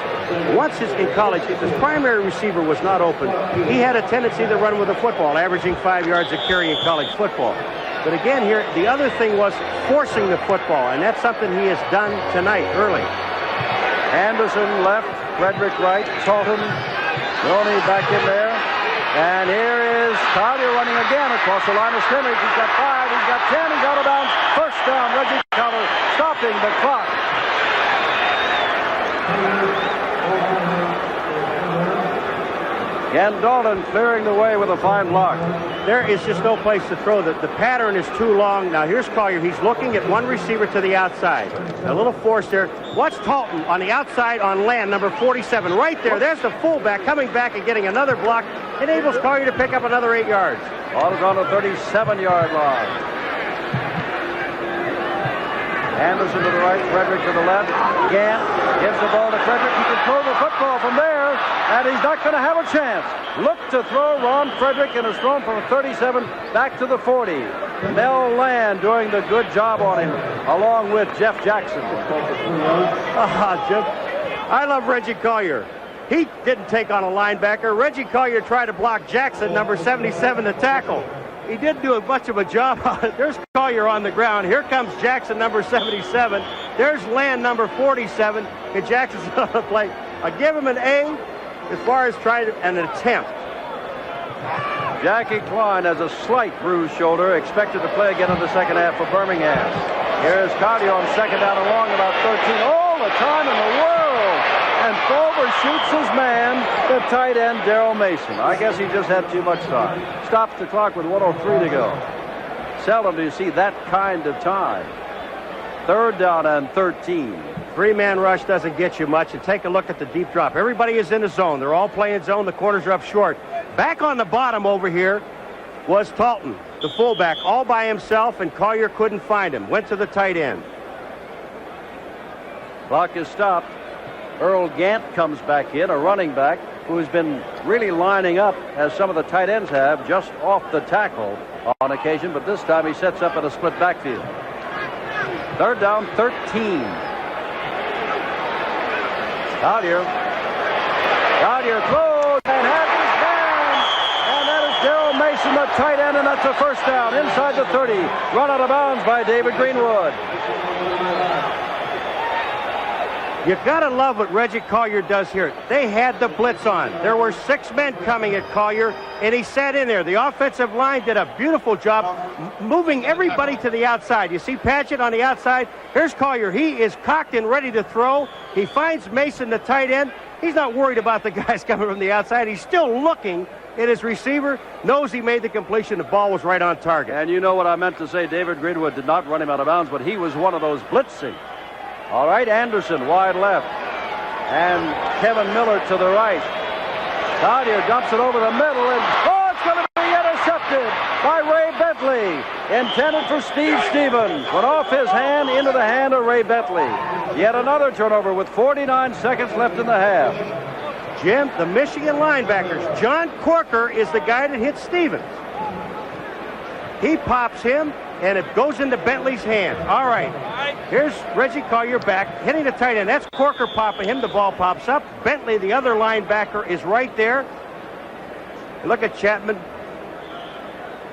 once in college, if his primary receiver was not open, he had a tendency to run with the football, averaging 5 yards a carry in college football. But again here, the other thing was forcing the football, and that's something he has done tonight early. Anderson left, Frederick right, Talton, Roney back in there. And here is Collier running again across the line of scrimmage. He's got 5, he's got 10, he's out of bounds. First down, Reggie Collier stopping the clock. Ken Dalton clearing the way with a fine block. There is just no place to throw. The pattern is too long. Now here's Collier. He's looking at one receiver to the outside. A little force there. Watch Talton on the outside on land, number 47. Right there. There's the fullback coming back and getting another block. Enables Collier to pick up another 8 yards. Ball is on the 37-yard line. Anderson to the right, Frederick to the left. Gant gives the ball to Frederick. He can throw the football from there, and he's not going to have a chance. Look to throw Ron Frederick, and is thrown from 37 back to the 40. Mel Land doing the good job on him, along with Jeff Jackson. Jim, I love Reggie Collier. He didn't take on a linebacker. Reggie Collier tried to block Jackson, number 77, to tackle. He didn't do much of a job on it. There's Collier on the ground. Here comes Jackson, number 77. There's Land, number 47. And Jackson's on the play. I give him an A as far as trying an attempt. Jackie Klein has a slight bruised shoulder, expected to play again in the second half for Birmingham. Here's Collier on second down and long, about 13. All the time in the world. And overshoots his man, the tight end, Darrell Mason. I guess he just had too much time. Stops the clock with 1:03 to go. Seldom do you see that kind of time. Third down and 13. Three-man rush doesn't get you much. And take a look at the deep drop. Everybody is in the zone. They're all playing zone. The corners are up short. Back on the bottom over here was Talton, the fullback, all by himself, and Collier couldn't find him. Went to the tight end. Clock is stopped. Earl Gant comes back in, a running back who's been really lining up, as some of the tight ends have, just off the tackle on occasion, but this time he sets up in a split backfield. Third down, 13. Collier throws and has his man, and that is Darrell Mason, the tight end, and that's a first down inside the 30. Run out of bounds by David Greenwood. You gotta love what Reggie Collier does here. They had the blitz on. There were 6 men coming at Collier, and he sat in there. The offensive line did a beautiful job moving everybody to the outside. You see Patchett on the outside. Here's Collier. He is cocked and ready to throw. He finds Mason, the tight end. He's not worried about the guys coming from the outside. He's still looking at his receiver, knows he made the completion. The ball was right on target. And you know what I meant to say. David Greenwood did not run him out of bounds, but he was one of those blitzing. All right, Anderson wide left, and Kevin Miller to the right. Collier dumps it over the middle, and it's going to be intercepted by Ray Bentley. Intended for Steve Stevens. Went off his hand into the hand of Ray Bentley. Yet another turnover with 49 seconds left in the half. Jim, the Michigan linebackers, John Corker is the guy that hit Stevens. He pops him, and it goes into Bentley's hand. All right. Here's Reggie Collier back, hitting the tight end. That's Corker popping him. The ball pops up. Bentley, the other linebacker, is right there. Look at Chapman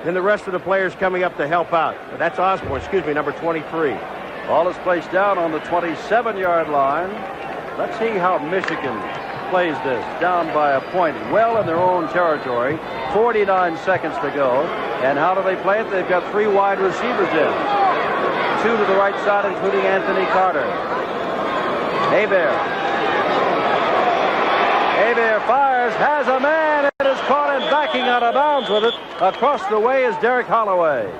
and the rest of the players coming up to help out. That's Osborne, number 23. Ball is placed down on the 27-yard line. Let's see how Michigan plays this. Down by a point, well in their own territory. 49 seconds to go. And how do they play it? They've got 3 wide receivers in. 2 to the right side, including Anthony Carter. Hebert fires, has a man, and is caught and backing out of bounds with it. Across the way is Derek Holloway.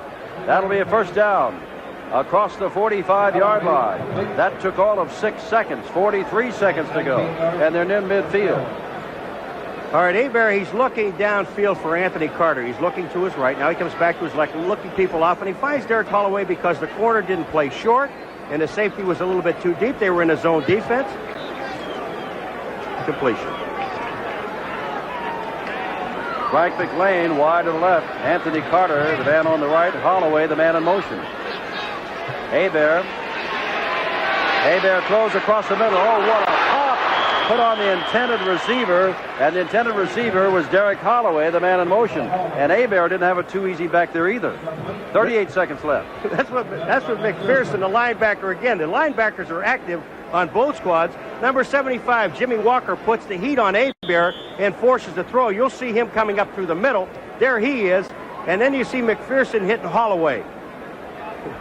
That'll be a first down. Across the 45-yard line. That took all of 6 seconds, 43 seconds to go. And they're near midfield. All right, Hebert, he's looking downfield for Anthony Carter. He's looking to his right. Now he comes back to his left, looking people off, and he finds Derek Holloway because the corner didn't play short, and the safety was a little bit too deep. They were in a zone defense. Completion. Frank McLean wide to the left. Anthony Carter, the man on the right. Holloway, the man in motion. Hebert throws across the middle. Oh, what a pop! Put on the intended receiver, and the intended receiver was Derek Holloway, the man in motion. And Hebert didn't have it too easy back there either. 38 seconds left. That's what McPherson, the linebacker, again. The linebackers are active on both squads. Number 75, Jimmy Walker, puts the heat on Hebert and forces the throw. You'll see him coming up through the middle. There he is. And then you see McPherson hitting Holloway.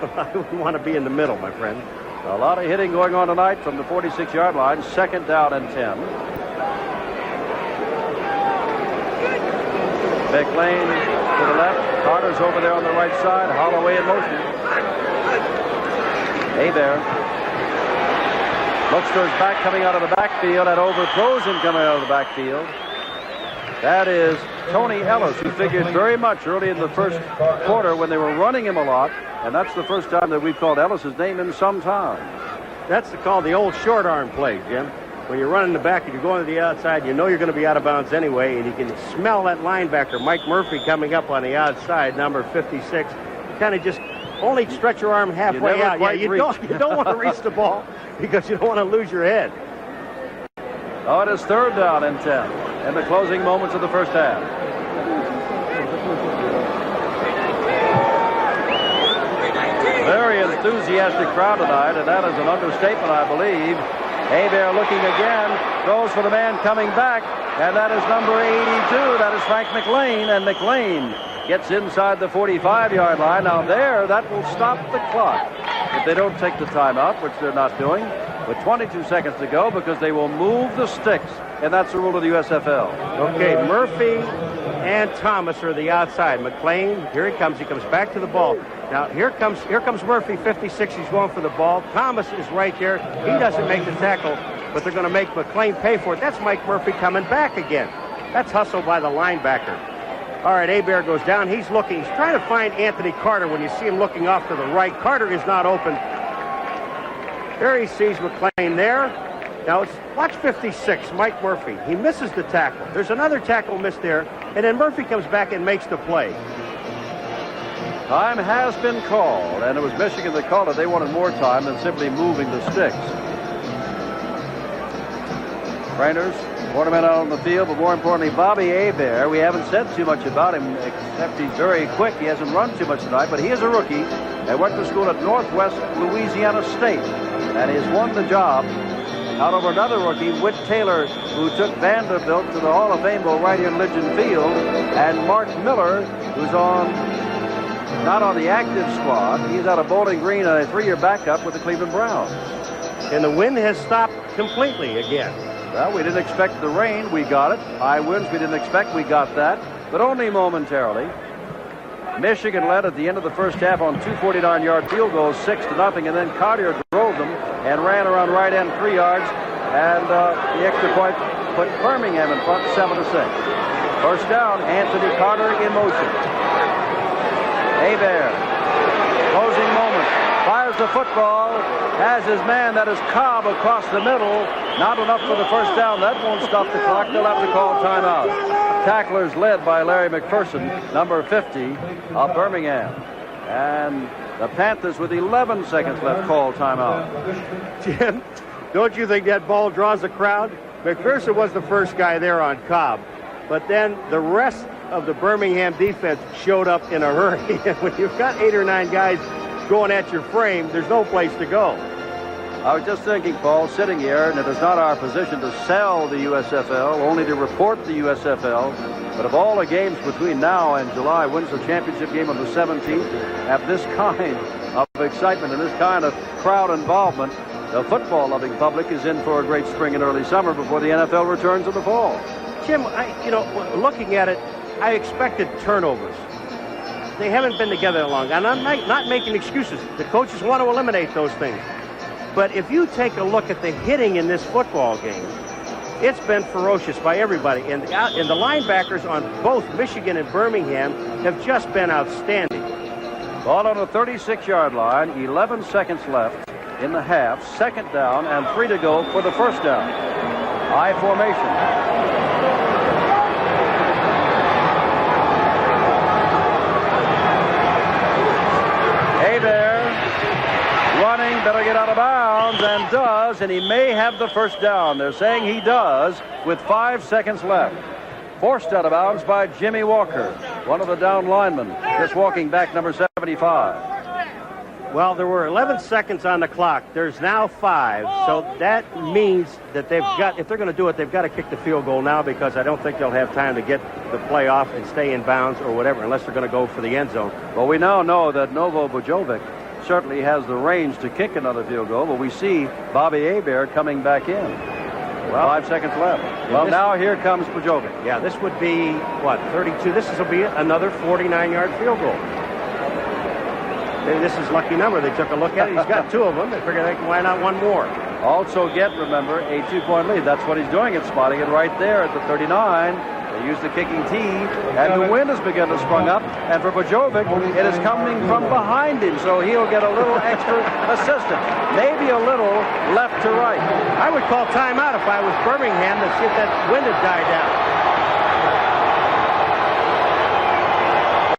I wouldn't want to be in the middle, my friend. A lot of hitting going on tonight from the 46-yard line. 2nd down and 10. McLean to the left. Carter's over there on the right side. Holloway in motion. Hebert looks to his back coming out of the backfield and overthrows him coming out of the backfield. That is Tony Ellis, who figured very much early in the first quarter when they were running him a lot. And that's the first time that we've called Ellis's name in some time. That's called the old short arm play, Jim. When you're running the back and you're going to the outside, you know you're going to be out of bounds anyway, and you can smell that linebacker, Mike Murphy, coming up on the outside, number 56. You kind of just only stretch your arm halfway out. Yeah, you don't want to reach the ball because you don't want to lose your head. Oh, it is 3rd down and 10 in the closing moments of the first half. Very enthusiastic crowd tonight, and that is an understatement, I believe. Hebert looking again, throws for the man coming back, and that is number 82. That is Frank McLean, and McLean gets inside the 45-yard line. Now there, that will stop the clock if they don't take the timeout, which they're not doing, with 22 seconds to go, because they will move the sticks, and that's the rule of the USFL. Okay, Murphy and Thomas are the outside. McLean, here he comes back to the ball. Now here comes Murphy, 56. He's going for the ball. Thomas is right there. He doesn't make the tackle, but they're going to make McLean pay for it. That's Mike Murphy coming back again. That's hustle by the linebacker. All right, Hebert goes down. He's looking. He's trying to find Anthony Carter when you see him looking off to the right. Carter is not open. There he sees McLean there. Now watch 56, Mike Murphy. He misses the tackle. There's another tackle missed there, and then Murphy comes back and makes the play. Time has been called, and it was Michigan that called it. They wanted more time than simply moving the sticks. Trainers, quartermen out on the field, but more importantly, Bobby Hebert. We haven't said too much about him, except he's very quick. He hasn't run too much tonight, but he is a rookie and went to school at Northwest Louisiana State, and he has won the job out of another rookie, Whit Taylor, who took Vanderbilt to the Hall of Fame bowl right here in Legion Field, and Mark Miller, who's not on the active squad. He's out of Bowling Green on a 3-year backup with the Cleveland Browns. And the wind has stopped completely again. Well, we didn't expect the rain. We got it. High winds we didn't expect. We got that, but only momentarily. Michigan led at the end of the first half on 2 49-yard field goals, 6-0, and then Cartier drove them and ran around right end 3 yards, and the extra point put Birmingham in front 7-6. First down, Anthony Carter in motion. Hebert, closing moment, fires the football, has his man, that is Cobb, across the middle. Not enough for the first down. That won't stop the clock. They'll have to call timeout. Tacklers led by Larry McPherson, number 50 of Birmingham. And the Panthers, with 11 seconds left, call timeout. Jim, don't you think that ball draws a crowd? McPherson was the first guy there on Cobb, but then the rest of the Birmingham defense showed up in a hurry. And when you've got 8 or 9 guys going at your frame, there's no place to go. I was just thinking, Paul, sitting here, and it is not our position to sell the USFL, only to report the USFL. But of all the games between now and July, wins the championship game on the 17th, have this kind of excitement and this kind of crowd involvement, the football-loving public is in for a great spring and early summer before the NFL returns in the fall. Jim, looking at it, I expected turnovers. They haven't been together that long, and I'm not making excuses. The coaches want to eliminate those things. But if you take a look at the hitting in this football game, it's been ferocious by everybody. And the linebackers on both Michigan and Birmingham have just been outstanding. Ball on the 36-yard line, 11 seconds left in the half, 2nd down, and 3 to go for the first down. High formation. better get out of bounds, and does, and he may have the first down. They're saying he does with 5 seconds left. Forced out of bounds by Jimmy Walker, one of the down linemen, just walking back, number 75. Well, there were 11 seconds on the clock. There's now 5, so that means that they've got, if they're going to do it, they've got to kick the field goal now, because I don't think they'll have time to get the play off and stay in bounds or whatever, unless they're going to go for the end zone. Well, we now know that Novo Bujovic certainly has the range to kick another field goal, but we see Bobby Hebert coming back in. Well, 5 seconds left. Well, now here comes Bujovic. Yeah, this would be, what, 32? This will be another 49-yard field goal. Maybe this is lucky number. They took a look at it. He's got 2 of them. They figured, why not one more? Also get, remember, a 2-point lead. That's what he's doing. It's spotting it right there at the 39. They use the kicking tee, and the wind has begun to sprung up. And for Bujovic, it is coming from behind him, so he'll get a little extra assistance. Maybe a little left to right. I would call timeout if I was Birmingham to see if that wind had died down.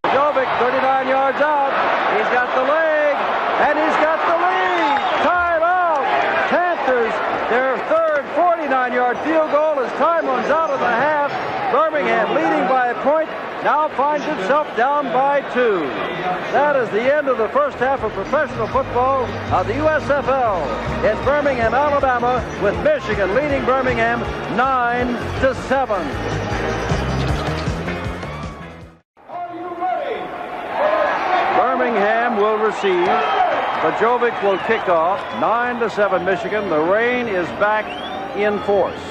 Bujovic, 39 yards out. He's got the leg, and he's got the lead. Time out. Panthers, their third 49-yard field goal as time runs out of the half. Birmingham leading by a point, now finds itself down by 2. That is the end of the first half of professional football of the USFL in Birmingham, Alabama, with Michigan leading Birmingham 9-7. Birmingham will receive. Bujovic will kick off. 9-7 Michigan. The rain is back in force.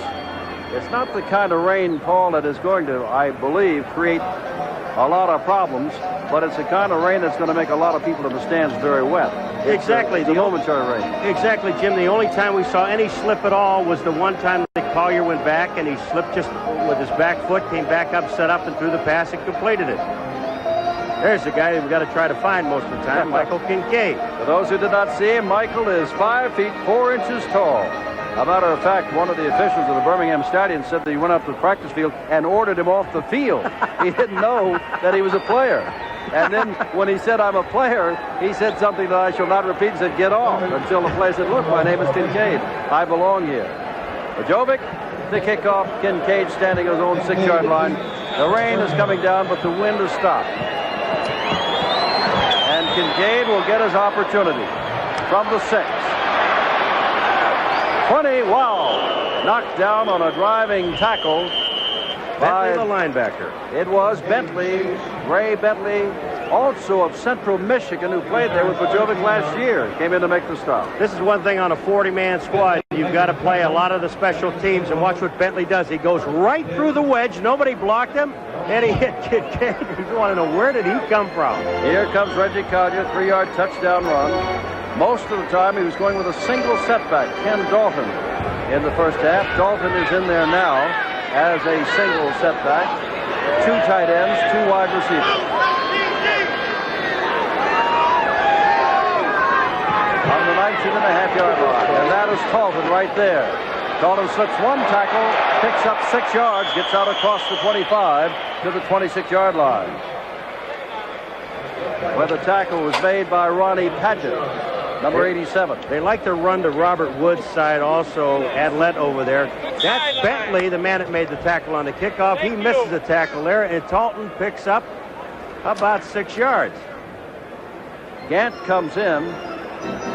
It's not the kind of rain, Paul, that is going to, I believe, create a lot of problems, but it's the kind of rain that's going to make a lot of people in the stands very wet. Exactly. The momentary rain. Exactly, Jim. The only time we saw any slip at all was the one time that Collier went back, and he slipped just with his back foot, came back up, set up, and threw the pass and completed it. There's the guy that we've got to try to find most of the time, Michael Kincaid. For those who did not see him, Michael is 5 feet 4 inches tall. As a matter of fact, one of the officials of the Birmingham Stallions said that he went up to the practice field and ordered him off the field. He didn't know that he was a player. And then when he said, "I'm a player," he said something that I shall not repeat and said, "Get off," until the player said, "Look, my name is Kincaid. I belong here." Bujovic, the kickoff. Kincaid standing at his own 6-yard line. The rain is coming down, but the wind has stopped. And Kincaid will get his opportunity from the 6. 20, wow! Knocked down on a driving tackle by the linebacker. It was Bentley, Ray Bentley, also of Central Michigan, who played there with Bujovic last year. Came in to make the stop. This is one thing on a 40-man squad. You've got to play a lot of the special teams, and watch what Bentley does. He goes right through the wedge. Nobody blocked him, and he hit Kincaid. You want to know, where did he come from? Here comes Reggie Collier, 3-yard touchdown run. Most of the time, he was going with a single setback. Ken Dalton in the first half. Dalton is in there now as a single setback. 2 tight ends, 2 wide receivers. On the 19.5-yard line. And that is Dalton right there. Dalton slips 1 tackle, picks up 6 yards, gets out across the 25 to the 26-yard line, where the tackle was made by Ronnie Padgett, number 87. They like to run to Robert Wood's side also, Adlet over there. That's Bentley, the man that made the tackle on the kickoff. He misses the tackle there, and Dalton picks up about 6 yards. Gant comes in,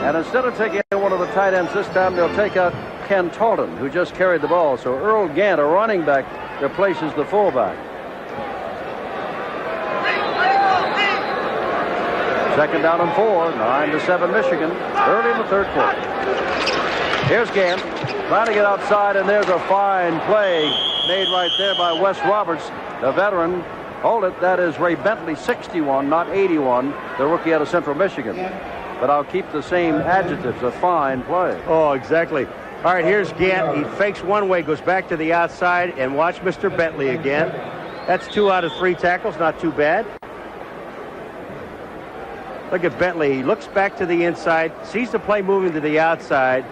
and instead of taking one of the tight ends this time, they'll take out Ken Dalton, who just carried the ball. So Earl Gant, a running back, replaces the fullback. Second down and 4, 9-7 Michigan, early in the third quarter. Here's Gant, trying to get outside, and there's a fine play made right there by Wes Roberts, the veteran. Hold it, that is Ray Bentley, 61, not 81, the rookie out of Central Michigan. But I'll keep the same adjectives, a fine play. Oh, exactly. All right, here's Gant. He fakes one way, goes back to the outside, and watch Mr. Bentley again. That's 2 out of 3 tackles, not too bad. Look at Bentley. He looks back to the inside, sees the play moving to the outside.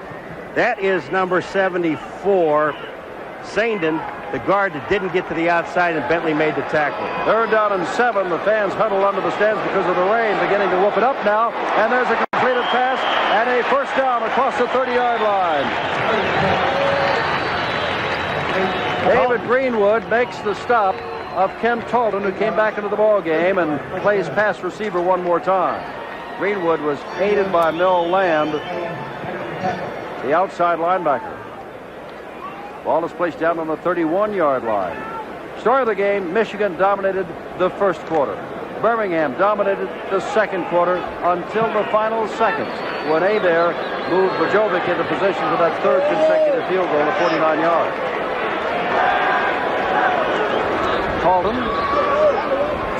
That is number 74, Sandin, the guard that didn't get to the outside, and Bentley made the tackle. Third down and 7. The fans huddle under the stands because of the rain, beginning to whoop it up now. And there's a completed pass, and And a first down across the 30-yard line. David Greenwood makes the stop of Ken Talton, who came back into the ball game and plays pass receiver one more time. Greenwood was aided by Mel Land, the outside linebacker. Ball is placed down on the 31-yard line. Story of the game, Michigan dominated the first quarter. Birmingham dominated the second quarter until the final seconds when Hebert moved Bojovic into position for that third consecutive field goal of 49 yards.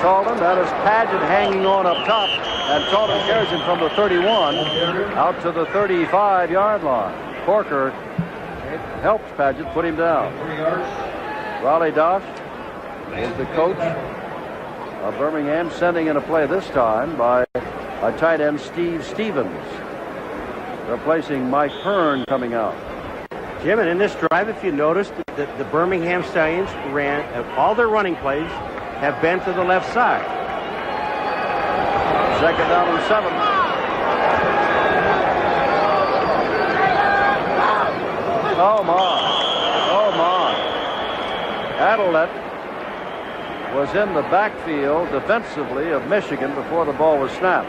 Talton, that is Paget hanging on up top, and Talton carries him from the 31 out to the 35-yard line. Corker helps Paget put him down. Raleigh Dosh is the coach of Birmingham, sending in a play this time by a tight end, Steve Stevens, replacing Mike Hearn coming out. Jim, and in this drive, if you noticed, the Birmingham Stallions ran all their running plays have been to the left side. Second down and 7. Oh my. Adelet was in the backfield defensively of Michigan before the ball was snapped.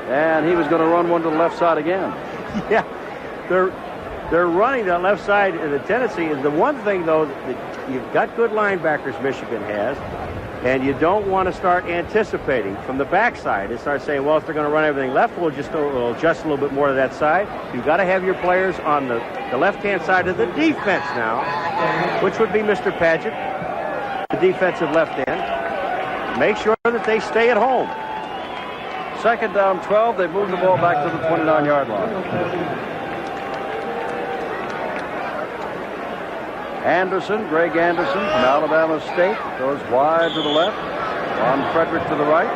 And he was going to run one to the left side again. Yeah, they're running the left side. The tendency is the one thing, though, that you've got good linebackers Michigan has, and you don't want to start anticipating from the backside and start saying, well, if they're going to run everything left, we'll adjust a little bit more to that side. You've got to have your players on the left-hand side of the defense now, which would be Mr. Paget, the defensive left end. Make sure that they stay at home. Second down 12. They move the ball back to the 29-yard line. Greg Anderson from Alabama State goes wide to the left. Ron Frederick to the right.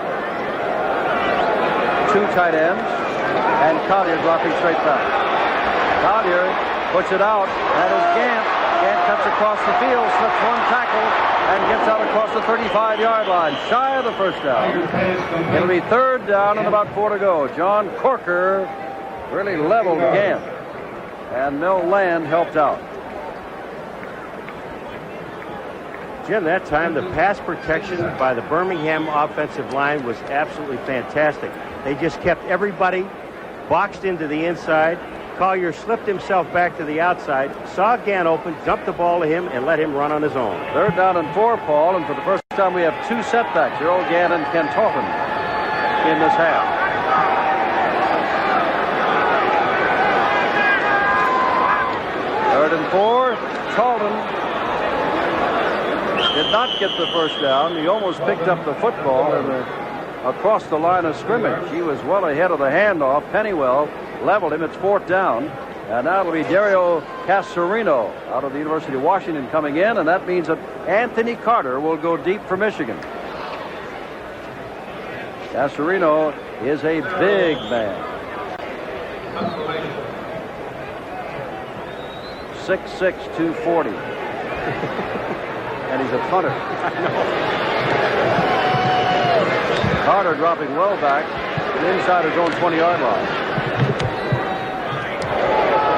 Two tight ends. And Collier dropping straight back. Collier puts it out. That is Gant. Gant cuts across the field, slips one tackle, and gets out across the 35-yard line, shy of the first down. It'll be third down and about 4 to go. John Corker really leveled Gant. And Mel Land helped out. Jim, that time the pass protection by the Birmingham offensive line was absolutely fantastic. They just kept everybody boxed into the inside. Collier slipped himself back to the outside, saw Gant open, jumped the ball to him, and let him run on his own. Third down and 4, Paul, and for the first time we have two setbacks, Earl Gant and Ken Talton, in this half. Third and 4, Talton did not get the first down. He almost picked up the football across the line of scrimmage. He was well ahead of the handoff. Pennywell leveled him. It's fourth down. And now it'll be Dario Casarino out of the University of Washington coming in, and that means that Anthony Carter will go deep for Michigan. Casarino is a big man. 6'6", 240. And he's a punter. Carter dropping well back inside his own 20-yard line.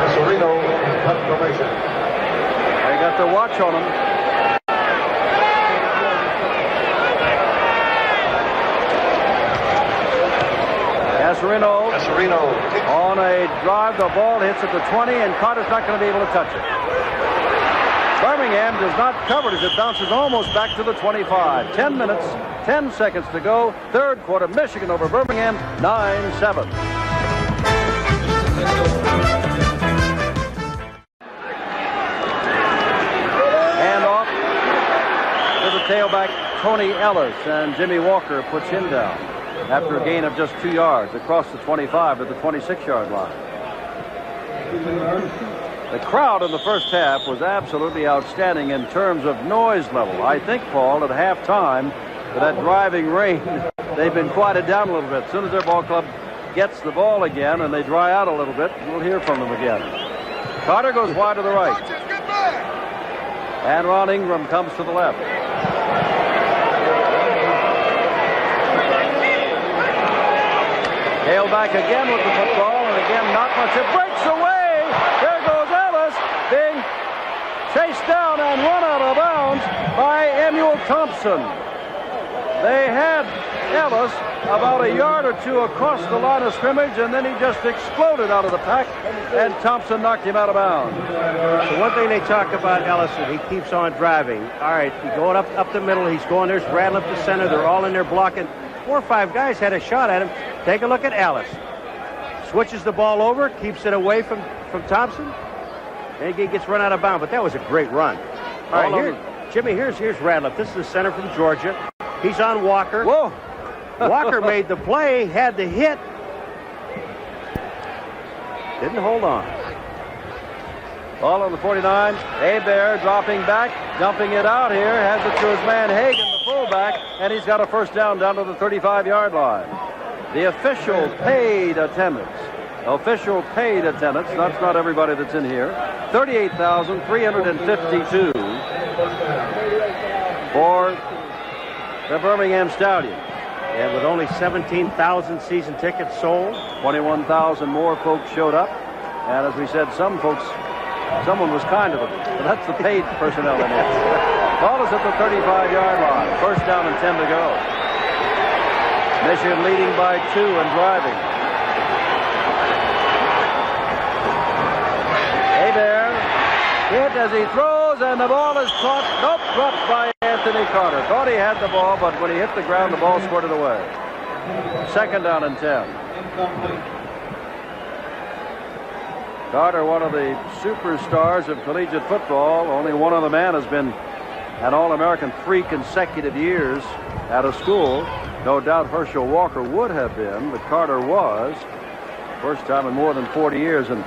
Casarino, punt formation. They got the watch on him. Casarino on a drive. The ball hits at the 20, and Carter's not going to be able to touch it. Birmingham does not cover it as it bounces almost back to the 25. 10 minutes, 10 seconds to go. Third quarter, Michigan over Birmingham, 9-7. Hand off to the tailback, Tony Ellis, and Jimmy Walker puts him down after a gain of just 2 yards across the 25 to the 26-yard line. The crowd in the first half was absolutely outstanding in terms of noise level. I think, Paul, at halftime, with that driving rain, they've been quieted down a little bit. As soon as their ball club gets the ball again and they dry out a little bit, we'll hear from them again. Carter goes wide to the right. And Ron Ingram comes to the left. Hale back again with the football, and again, not much. It breaks away. There goes Ellis being chased down and run out of bounds by Emil Thompson. They had Ellis about a yard or two across the line of scrimmage, and then he just exploded out of the pack, and Thompson knocked him out of bounds. The one thing they talk about Ellis is he keeps on driving. All right, he's going up the middle. He's going, there's Radley up the center. They're all in there blocking. 4 or 5 guys had a shot at him. Take a look at Ellis. Switches the ball over, keeps it away from Thompson, and he gets run out of bounds. But that was a great run. All right, here, Jimmy, here's Radley. This is the center from Georgia. He's on Walker. Whoa. Walker made the play, had the hit. Didn't hold on. Ball on the 49. Hebert dropping back, dumping it out here. Has it to his man Hagan, the fullback, and he's got a first down down to the 35-yard line. The official paid attendance. Official paid attendance. That's not everybody that's in here. 38,352 for the Birmingham Stallions. And with only 17,000 season tickets sold, 21,000 more folks showed up. And as we said, someone was kind to them. But that's the paid personnel in it. Ball is at the 35-yard line. First down and 10 to go. Michigan leading by 2 and driving. Hebert hit as he throws, and the ball is caught. Nope, dropped by Anthony Carter. Thought he had the ball, but when he hit the ground, the ball squirted away. Second down and 10. Carter, one of the superstars of collegiate football. Only one other man has been an All-American 3 consecutive years at a school. No doubt Herschel Walker would have been, but Carter was. First time in more than 40 years. And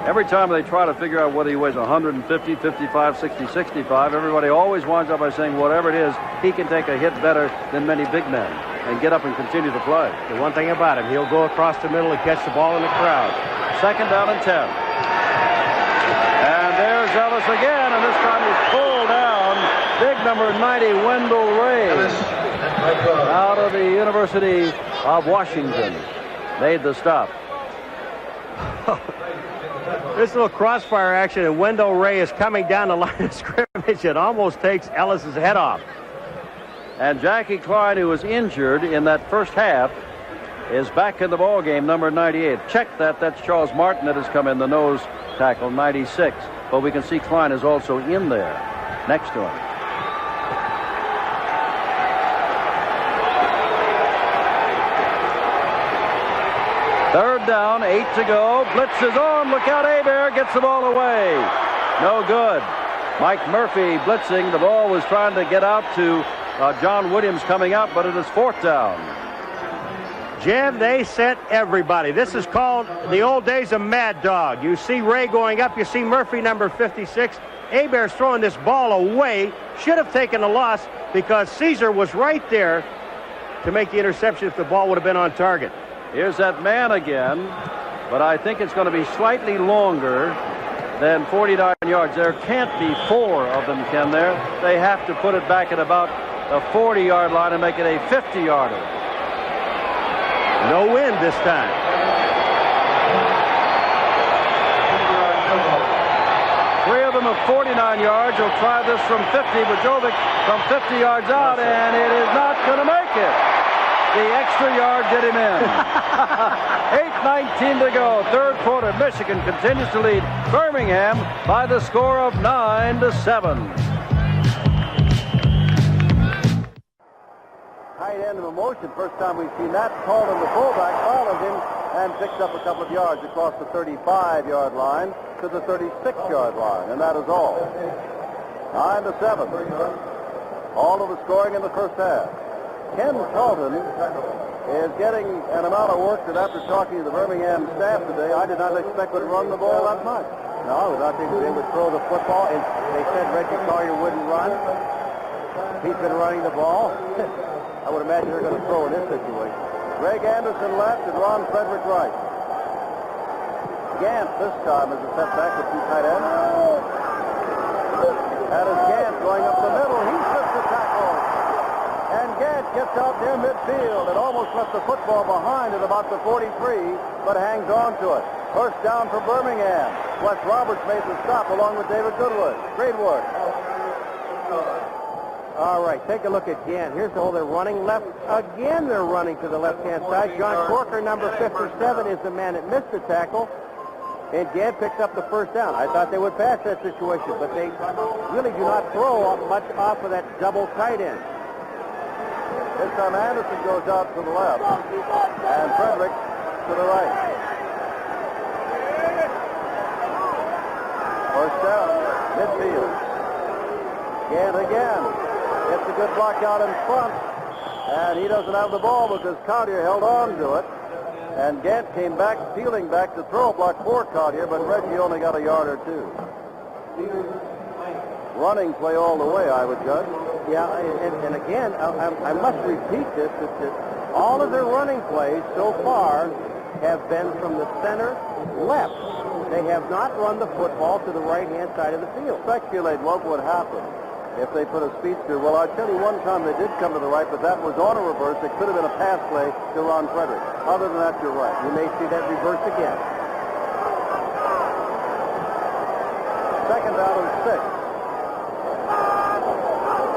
every time they try to figure out whether he weighs 150, 55, 60, 65, everybody always winds up by saying whatever it is, he can take a hit better than many big men and get up and continue to play. The one thing about him, he'll go across the middle and catch the ball in the crowd. Second down and 10. And there's Ellis again, and this time he's pulled down. Big number 90, Wendell Ray, out of the University of Washington, made the stop. This little crossfire action, and Wendell Ray is coming down the line of scrimmage. It almost takes Ellis's head off. And Jackie Klein, who was injured in that first half, is back in the ball game, number 98. Check that. That's Charles Martin that has come in, the nose tackle, 96. But we can see Klein is also in there next to him. Third down, 8 to go. Blitz is on. Look out, Hebert gets the ball away. No good. Mike Murphy blitzing. The ball was trying to get out to John Williams coming out, but it is fourth down. Jim, they set everybody. This is called the old days of Mad Dog. You see Ray going up. You see Murphy, number 56. Hebert's throwing this ball away. Should have taken a loss because Caesar was right there to make the interception if the ball would have been on target. Here's that man again, but I think it's going to be slightly longer than 49 yards. There can't be 4 of them, can there? They have to put it back at about the 40-yard line and make it a 50-yarder. No wind this time. Three of them at 49 yards. He'll try this from 50. Bajovic from 50 yards out, and it is not going to make it. The extra yard did him in. 8:19 to go. Third quarter. Michigan continues to lead Birmingham by the score of 9-7. Tight end of a motion. First time we've seen that. Colton, the fullback, followed him and picked up a couple of yards across the 35-yard line to the 36-yard line, and that is all. 9-7. All of the scoring in the first half. Ken Colton is getting an amount of work that after talking to the Birmingham staff today, I did not expect would run the ball that much. No, I was not thinking they would throw the football. They said Reggie Collier wouldn't run. He's been running the ball. I would imagine they're going to throw in this situation. Greg Anderson left and Ron Frederick right. Gant this time is a setback with 2 tight ends. That is Gant going up the middle. He slips the tackle. And Gant gets out near midfield and almost left the football behind at about the 43, but hangs on to it. First down for Birmingham. Wes Roberts made the stop along with David Greenwood. All right, take a look at Gant. Here's the hole. They're running left. Again, they're running to the left-hand side. John Corker, number 57, is the man that missed the tackle. And Gant picks up the first down. I thought they would pass that situation, but they really do not throw much off of that double tight end. This time Anderson goes out to the left, and Frederick to the right. First down, midfield. Gant again. Gets a good block out in front, and he doesn't have the ball because Collier held on to it. And Gant came back, peeling back to throw a block for Collier, but Reggie only got a yard or two. Running play all the way, I would judge. Yeah, and again, I must repeat this, that all of their running plays so far have been from the center left. They have not run the football to the right-hand side of the field. Speculate what would happen if they put a speedster. Well, I'll tell you, one time they did come to the right, but that was on a reverse. It could have been a pass play to Ron Frederick. Other than that, you're right. You may see that reverse again. Second down and 6.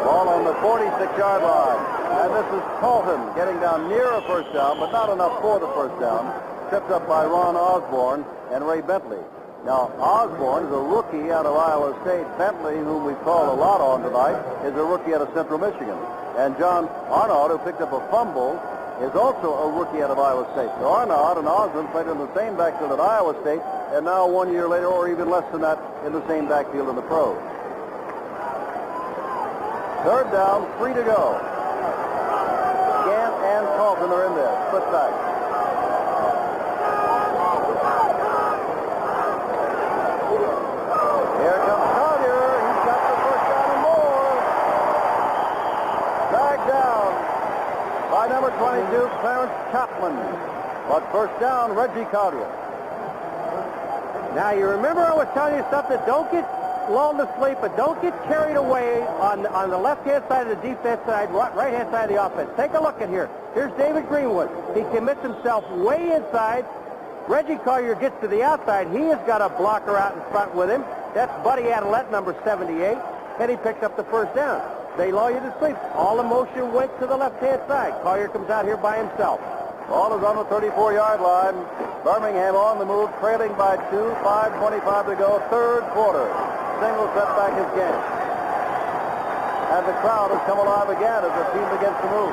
Ball on the 46-yard line. And this is Colton getting down near a first down, but not enough for the first down. Tripped up by Ron Osborne and Ray Bentley. Now, Osborne is a rookie out of Iowa State. Bentley, whom we've called a lot on tonight, is a rookie out of Central Michigan. And John Arnaud, who picked up a fumble, is also a rookie out of Iowa State. So Arnaud and Osborne played in the same backfield at Iowa State, and now 1 year later, or even less than that, in the same backfield in the pros. Third down, 3 to go. Gant and Colton are in there. Split back. Here comes Collier. He's got the first down and more. Dragged down by number 22, Clarence Chapman. But first down, Reggie Collier. Now, you remember I was telling you something? Don't get lulled to sleep, but don't get carried away on the left-hand side of the defense side, right-hand side of the offense. Take a look at here. Here's David Greenwood. He commits himself way inside. Reggie Collier gets to the outside. He has got a blocker out in front with him. That's Buddy Adelette, number 78, and he picked up the first down. They lull you to sleep. All the motion went to the left-hand side. Collier comes out here by himself. Ball is on the 34-yard line. Birmingham on the move, trailing by 2, 5:25 to go, third quarter. Single setback is Gant. And the crowd has come alive again as the team begins to move.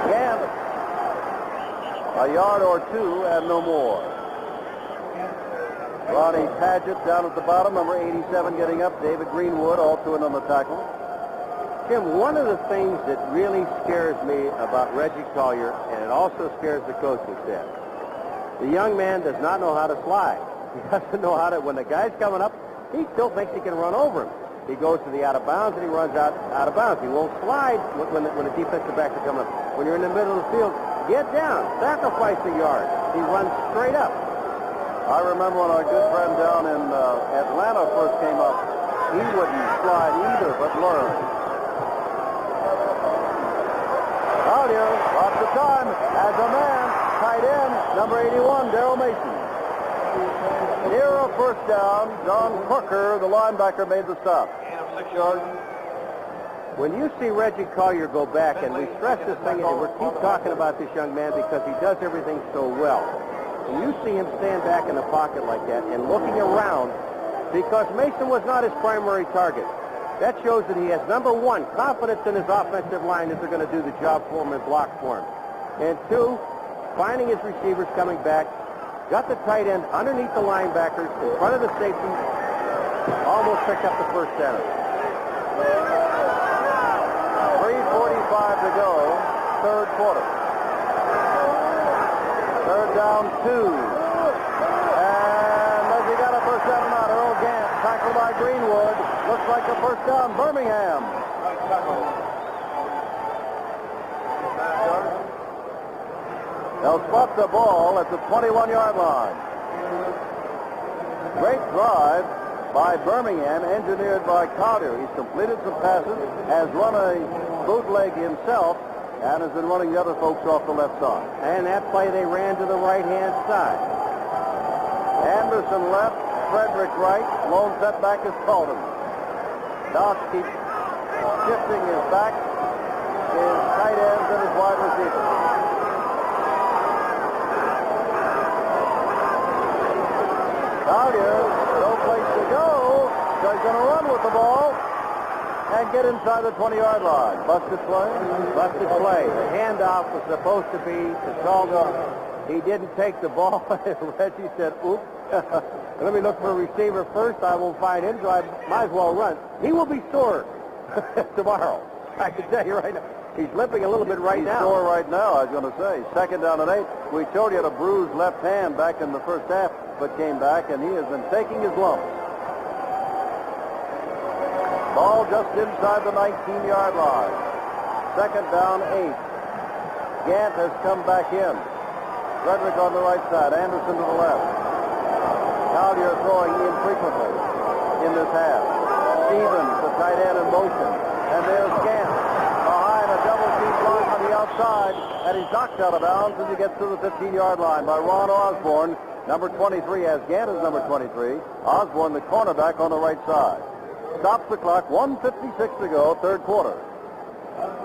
Gant, a yard or two and no more. Ronnie Padgett down at the bottom, number 87 getting up. David Greenwood also in on the tackle. Tim, one of the things that really scares me about Reggie Collier, and it also scares the coaching staff, the young man does not know how to slide. He doesn't know how to, when the guy's coming up, he still thinks he can run over him. He goes to the out of bounds and he runs out of bounds. He won't slide when the defensive backs are coming up. When you're in the middle of the field, get down, sacrifice a yard. He runs straight up. I remember when our good friend down in Atlanta first came up, he wouldn't slide either, but learned. Collier, lots of time, as a man, tight end, number 81, Darrell Mason. Near a first down, John Corker, the linebacker, made the stop. 6 yards. When you see Reggie Collier go back, and we stress this thing, and we keep talking about this young man because he does everything so well. When you see him stand back in the pocket like that and looking around, because Mason was not his primary target, that shows that he has, number one, confidence in his offensive line that they're going to do the job for him and block for him. And two, finding his receivers coming back, got the tight end underneath the linebackers in front of the safety, almost picked up the first down. 3:45 to go, third quarter. Third down, 2. And has he got a first down or not? Earl Gant, tackled by Greenwood. Looks like a first down, Birmingham. They'll spot the ball at the 21-yard line. Great drive by Birmingham, engineered by Collier. He's completed some passes, has run a bootleg himself, and has been running the other folks off the left side. And that play they ran to the right-hand side. Anderson left, Frederick right, lone setback is Colton. Doc keeps shifting his back, his tight ends, and his wide receivers. Collier, no place to go, so he's going to run with the ball and get inside the 20-yard line. Busted play? Busted play. The handoff was supposed to be to Calder. He didn't take the ball. Reggie said, oops. Let me look for a receiver first. I won't find him, so I might as well run. He will be sore tomorrow. I can tell you right now. He's limping a little bit right now. He's sore right now, I was going to say. 2nd down and 8. We told you he had a bruised left hand back in the first half, but came back, and he has been taking his lumps. Ball just inside the 19-yard line. 2nd down, 8. Gant has come back in. Frederick on the right side. Anderson to the left. Collier throwing infrequently in this half. Stevens, the tight end, in motion. And there's Gant behind a double-team block on the outside, and he's knocked out of bounds as he gets to the 15-yard line by Ron Osborne. Number 23 has Gant as number 23. Osborne, the cornerback, on the right side. Stops the clock, 1:56 to go, 3rd quarter.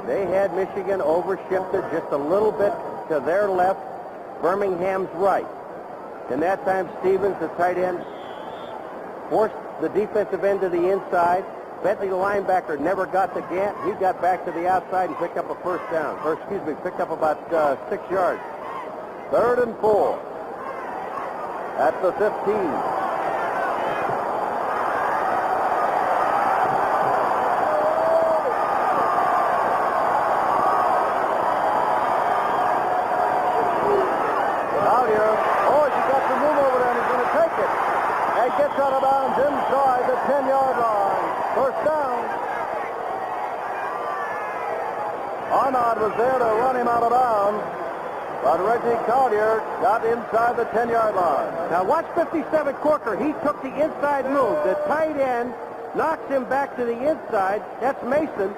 They had Michigan overshifted just a little bit to their left, Birmingham's right. And that time, Stevens, the tight end, forced the defensive end to the inside. Bentley, the linebacker, never got to Gant. He got back to the outside and picked up a first down. Or, excuse me, picked up about 6 yards. 3rd and 4. At the 15. Gets out of bounds inside the 10-yard line. First down. Arnott was there to run him out of bounds, but Reggie Collier got inside the 10-yard line. Now watch 57 Corker. He took the inside move. The tight end knocks him back to the inside. That's Mason.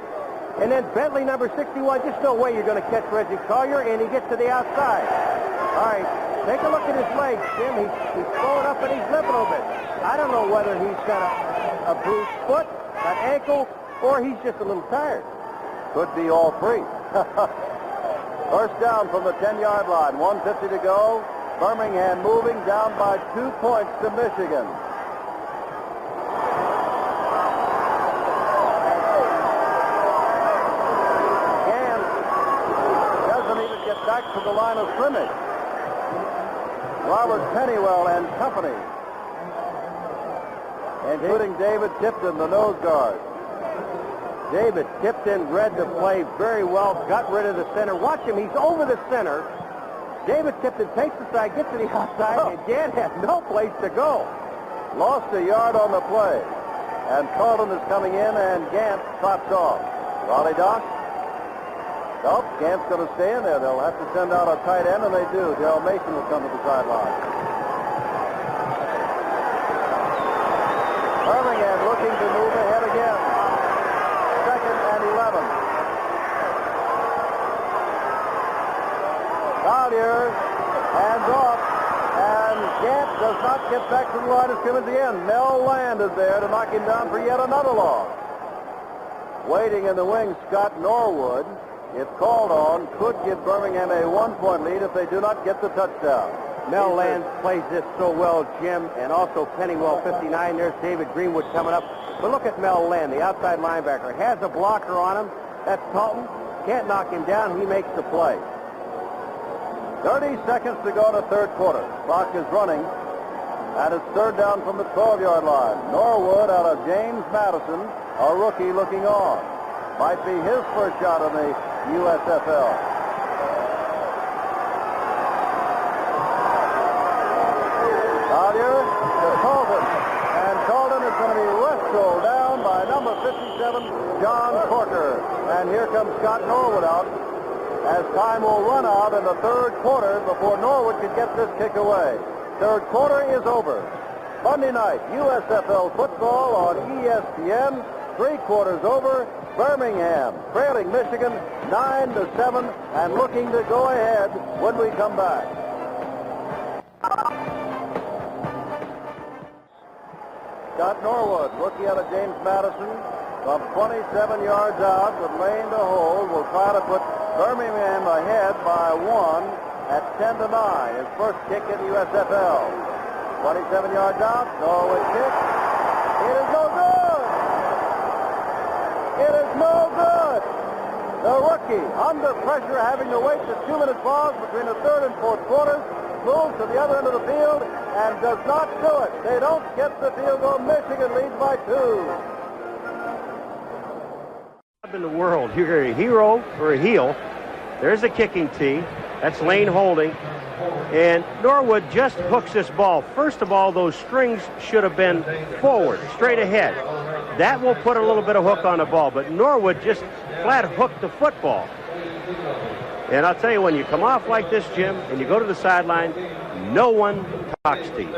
And then Bentley, number 61, just no way you're going to catch Reggie Collier, and he gets to the outside. All right, take a look at his legs, Jim. He's slowing up and he's limping a little bit. I don't know whether he's got a bruised foot, an ankle, or he's just a little tired. Could be all three. First down from the 10-yard line. 1:50 to go. Birmingham moving down by 2 points to Michigan. Gant doesn't even get back to the line of scrimmage. Robert Pennywell and company, including David Tipton, the nose guard. David Tipton read the play very well, got rid of the center. Watch him, he's over the center. David Tipton takes the side, gets to the outside, and Gant has no place to go. Lost a yard on the play. And Carlton is coming in, and Gant trots off. Raleigh Doc. Nope, Gant's going to stay in there. They'll have to send out a tight end, and they do. Darrell Mason will come to the sideline. Birmingham looking to move ahead again. 2nd and 11. Collier hands off, and Gant does not get back to the line of scrimmage again. Mel Land is there to knock him down for yet another loss. Waiting in the wing, Scott Norwood, if called on, could give Birmingham a 1-point lead if they do not get the touchdown. Mel Land plays this so well, Jim, and also Pennywell, 59. There's David Greenwood coming up. But look at Mel Land, the outside linebacker. Has a blocker on him. That's Talton. Can't knock him down. He makes the play. 30 seconds to go in the 3rd quarter. Clock is running. And it's 3rd down from the 12-yard line. Norwood out of James Madison, a rookie looking on. Might be his first shot in the USFL. Collier to Colton. And Colton is going to be wrestled down by number 57, John Corker. And here comes Scott Norwood out, as time will run out in the 3rd quarter before Norwood can get this kick away. 3rd quarter is over. Monday night, USFL football on ESPN. 3 quarters over. Birmingham trailing Michigan 9-7 and looking to go ahead when we come back. Scott Norwood looking at James Madison from 27 yards out with lane to hold. Will try to put Birmingham ahead by 1 at 10-9. His first kick in the USFL. 27 yards out. Norwood kick. It is no good. It is no good. The rookie, under pressure, having to wait the 2-minute pause between the third and fourth quarters, moves to the other end of the field and does not do it. They don't get the field goal. Michigan leads by 2. In the world, you're a hero or a heel. There's a kicking tee. That's lane holding. And Norwood just hooks this ball. First of all, those strings should have been forward, straight ahead. That will put a little bit of hook on the ball. But Norwood just flat hooked the football. And I'll tell you, when you come off like this, Jim, and you go to the sideline, no one talks to you.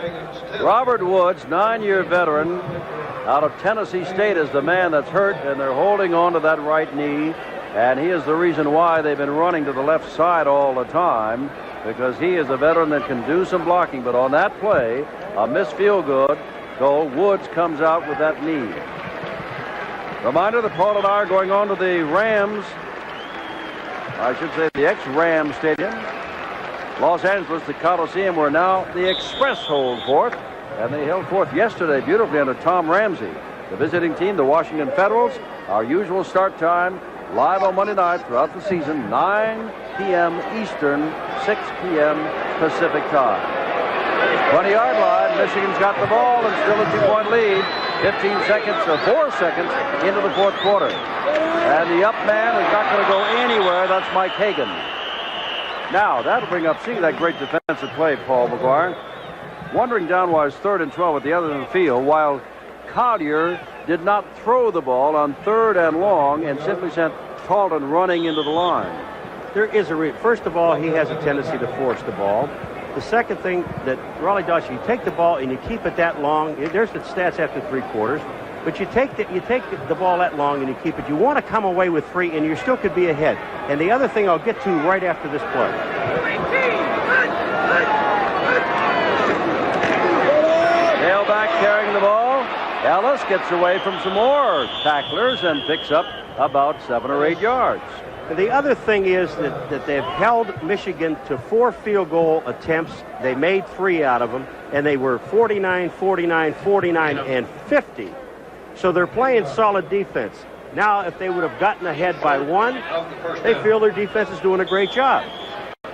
Robert Woods, 9-year veteran out of Tennessee State, is the man that's hurt, and they're holding on to that right knee. And he is the reason why they've been running to the left side all the time, because he is a veteran that can do some blocking. But on that play, a missed field goal, Woods comes out with that knee. Reminder that Paul and I are going on to the Rams, I should say the ex-Rams Stadium, Los Angeles, the Coliseum, where now the Express hold forth. And they held forth yesterday beautifully under Tom Ramsey. The visiting team, the Washington Federals, our usual start time, live on Monday night throughout the season, 9 p.m. Eastern, 6 p.m. Pacific time. 20-yard line, Michigan's got the ball and still a 2-point lead. 15 seconds or 4 seconds into the fourth quarter. And the up man is not going to go anywhere. That's Mike Hagan. Now, that'll bring up, see that great defensive play, Paul McGuire. Wandering down was 3rd and 12 at the other end of the field, while Collier did not throw the ball on 3rd and long and simply sent Talton running into the line. There is first of all, he has a tendency to force the ball. The second thing that Raleigh does, you take the ball and you keep it that long. There's the stats after 3 quarters. But you take the ball that long and you keep it. You want to come away with 3, and you still could be ahead. And the other thing I'll get to right after this play. Tailback carrying the ball. Ellis gets away from some more tacklers and picks up about 7 or 8 yards. The other thing is that they've held Michigan to 4 field goal attempts. They made 3 out of them, and they were 49, 49, 49, and 50. So they're playing solid defense. Now, if they would have gotten ahead by 1, they feel their defense is doing a great job,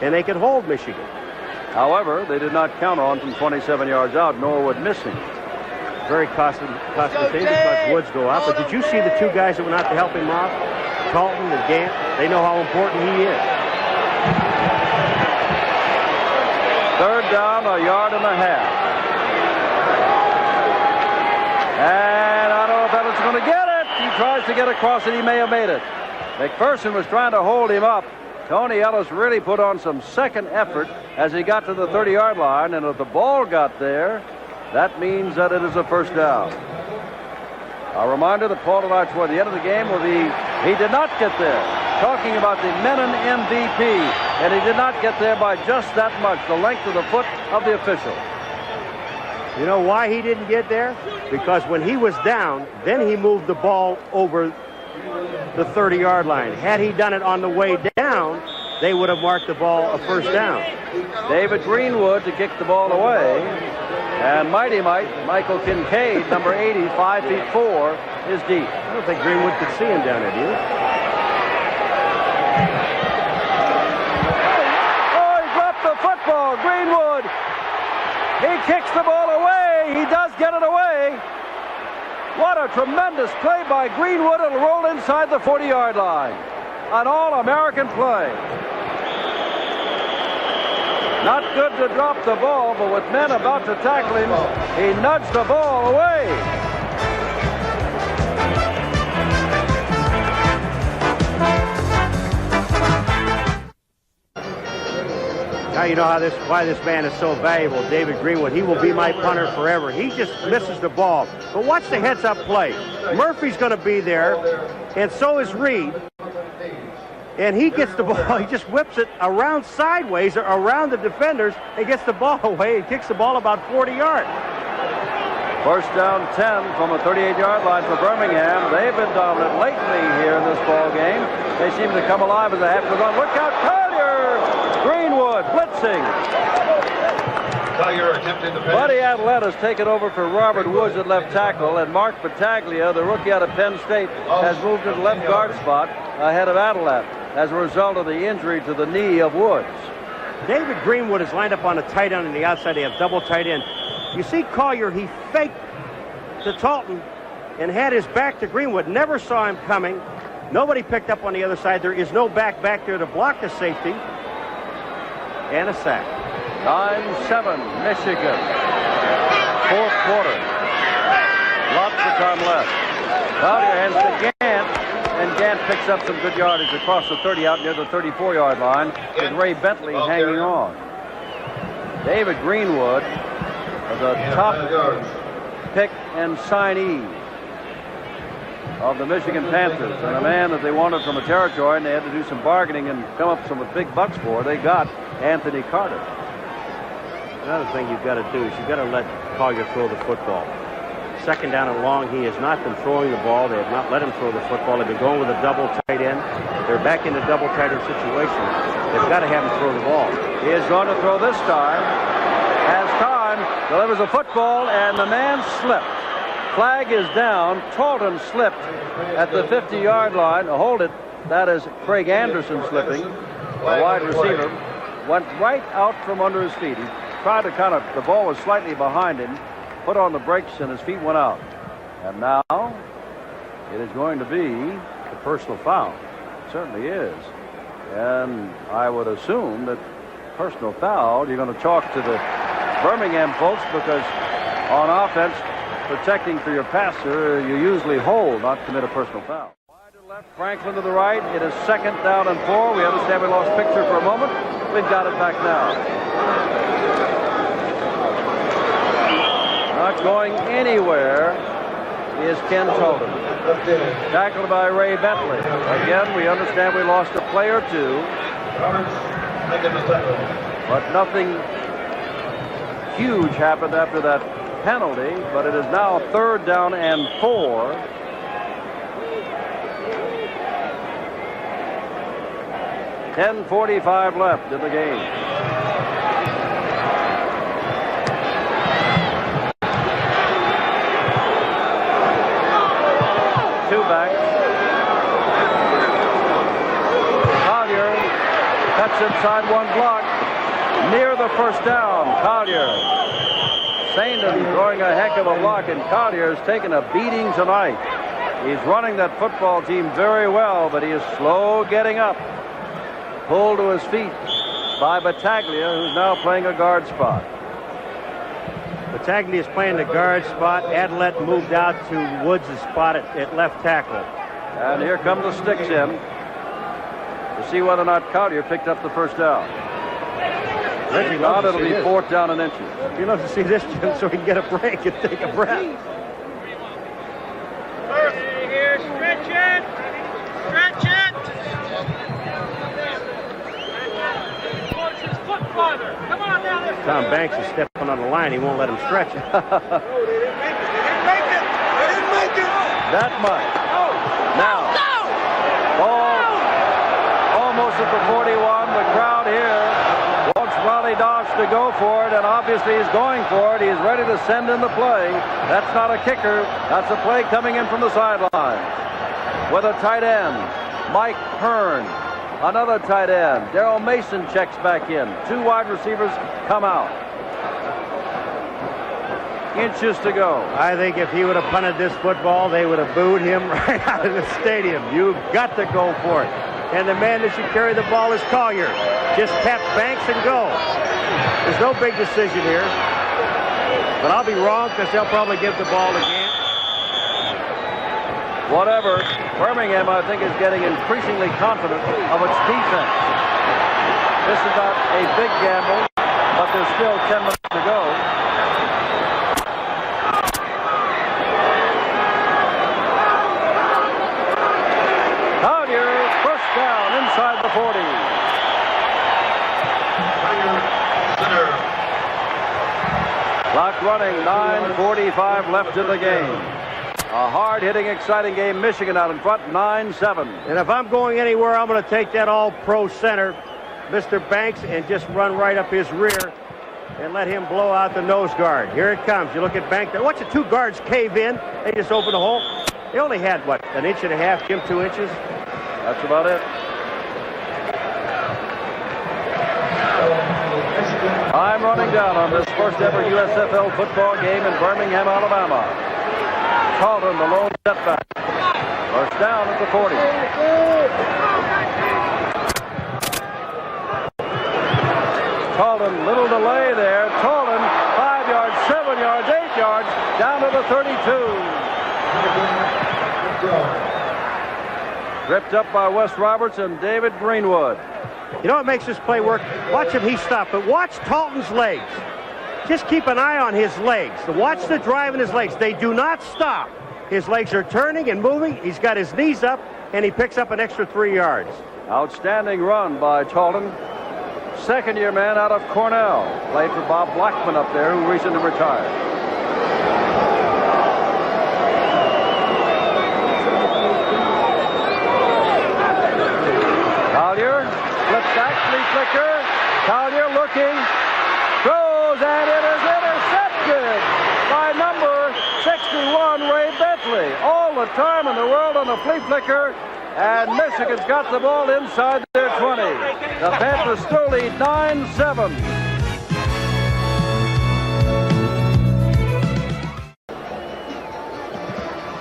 and they can hold Michigan. However, they did not count on from 27 yards out, Norwood missing. Very costly thing because Woods go out. But did you see the 2 guys that went out to help him off? Talton and Gant. They know how important he is. 3rd down, 1.5 yards. And I don't know if Ellis is going to get it. He tries to get across it. He may have made it. McPherson was trying to hold him up. Tony Ellis really put on some second effort as he got to the 30-yard line. And if the ball got there, that means that it is a first down. A reminder that Paul and I, toward the end of the game, will be, he did not get there. Talking about the Menon MVP, and he did not get there by just that much, the length of the foot of the official. You know why he didn't get there? Because when he was down, then he moved the ball over the 30-yard line. Had he done it on the way down, they would have marked the ball a first down. David Greenwood to kick the ball away. And Mighty Michael Kincaid, number 80, 5'4", is deep. I don't think Greenwood could see him down there, do you? Oh, he dropped the football. Greenwood. He kicks the ball away. He does get it away. What a tremendous play by Greenwood. It'll roll inside the 40-yard line. An all-American play. Not good to drop the ball, but with men about to tackle him, he nudged the ball away. Now you know why this man is so valuable, David Greenwood. He will be my punter forever. He just misses the ball. But watch the heads-up play. Murphy's going to be there, and so is Reed. And he gets the ball. He just whips it around sideways or around the defenders and gets the ball away and kicks the ball about 40 yards. First down 10 from the 38-yard line for Birmingham. They've been dominant lately here in this ball game. They seem to come alive as they have to run. Look out, Collier! Greenwood blitzing. Collier attempted the pass. Buddy Adelette has taken over for Robert Woods at left tackle, and Mark Battaglia, the rookie out of Penn State, has moved to the left guard spot ahead of Adelette as a result of the injury to the knee of Woods. David Greenwood is lined up on the tight end on the outside. They have double tight end. You see Collier, he faked to Talton and had his back to Greenwood. Never saw him coming. Nobody picked up on the other side. There is no back there to block the safety. And a sack. 9-7, Michigan. Fourth quarter. Lots of time left. Collier hands to Gant, and Gant picks up some good yardage across the 30 out near the 34-yard line with Ray Bentley hanging on. David Greenwood was a top pick and signee of the Michigan Panthers, and a man that they wanted from a territory, and they had to do some bargaining and come up with some big bucks for. They got Anthony Carter. Another thing you've got to do is you've got to let Collier throw the football. Second down and long, he has not been throwing the ball. They have not let him throw the football. They've been going with a double tight end. They're back in the double tight end situation. They've got to have him throw the ball. He is going to throw this time. Has time, delivers a football, and the man slipped. Flag is down. Talton slipped at the 50-yard line. Hold it. That is Craig Anderson slipping. The wide receiver went right out from under his feet. He tried to the ball was slightly behind him, put on the brakes, and his feet went out. And now it is going to be a personal foul. It certainly is. And I would assume that personal foul, you're going to talk to the Birmingham folks, because on offense, protecting for your passer, you usually hold, not commit a personal foul. Wide to the left, Franklin to the right. It is second down and 4. We understand we lost picture for a moment. We've got it back now. Not going anywhere is Ken Talton. Tackled by Ray Bentley. Again, we understand we lost a play or two. But nothing huge happened after that penalty. But it is now third down and 4. $10:45 left in the game. Two back. Collier cuts inside one block. Near the first down. Collier. Saindon throwing a heck of a block, and Collier has taken a beating tonight. He's running that football team very well, but he is slow getting up. Pulled to his feet by Battaglia, who's now playing a guard spot. Battaglia is playing the guard spot. Adelette moved out to Woods' spot at left tackle. And here come the sticks in to see whether or not Collier picked up the first down. Reggie loves it'll be fourth down and inches. He loves to see this so he can get a break and take a breath. Here, stretch it. Stretch it. Come on down there. Tom Banks is stepping on the line. He won't let him stretch it. They didn't make it. They didn't make it. That much. Now, ball almost at the 41. The crowd here wants Ronnie Dosh to go for it, and obviously he's going for it. He's ready to send in the play. That's not a kicker. That's a play coming in from the sideline. With a tight end, Mike Hearn. Another tight end. Darrell Mason checks back in. Two wide receivers come out. Inches to go. I think if he would have punted this football, they would have booed him right out of the stadium. You've got to go for it. And the man that should carry the ball is Collier. Just tap Banks and go. There's no big decision here. But I'll be wrong, because they'll probably give the ball to Gant. Whatever. Birmingham, I think, is getting increasingly confident of its defense. This is not a big gamble, but there's still 10 minutes to go. Collier, first down inside the 40. Clock running, 9:45 left in the game. A hard-hitting, exciting game. Michigan out in front, 9-7. And if I'm going anywhere, I'm going to take that all-pro center, Mr. Banks, and just run right up his rear and let him blow out the nose guard. Here it comes. You look at Banks there. Watch the two guards cave in. They just open the hole. They only had, what, an inch and a half, Jim, 2 inches? That's about it. I'm running down on this first ever USFL football game in Birmingham, Alabama. Talton, the lone setback. First down at the 40. Talton, little delay there. Talton, 5 yards, 7 yards, 8 yards, down to the 32. Ripped up by Wes Roberts and David Greenwood. You know what makes this play work? Watch him, he stopped, but watch Talton's legs. Just keep an eye on his legs. Watch the drive in his legs. They do not stop. His legs are turning and moving. He's got his knees up, and he picks up an extra 3 yards. Outstanding run by Talton. Second-year man out of Cornell. Played for Bob Blackman up there, who recently retired. Collier, flips back, flea flicker. Collier looking, throws, and it is intercepted by number 61, Ray Bentley. All the time in the world on the flea flicker, and Michigan's got the ball inside their 20. The Panthers still lead 9-7.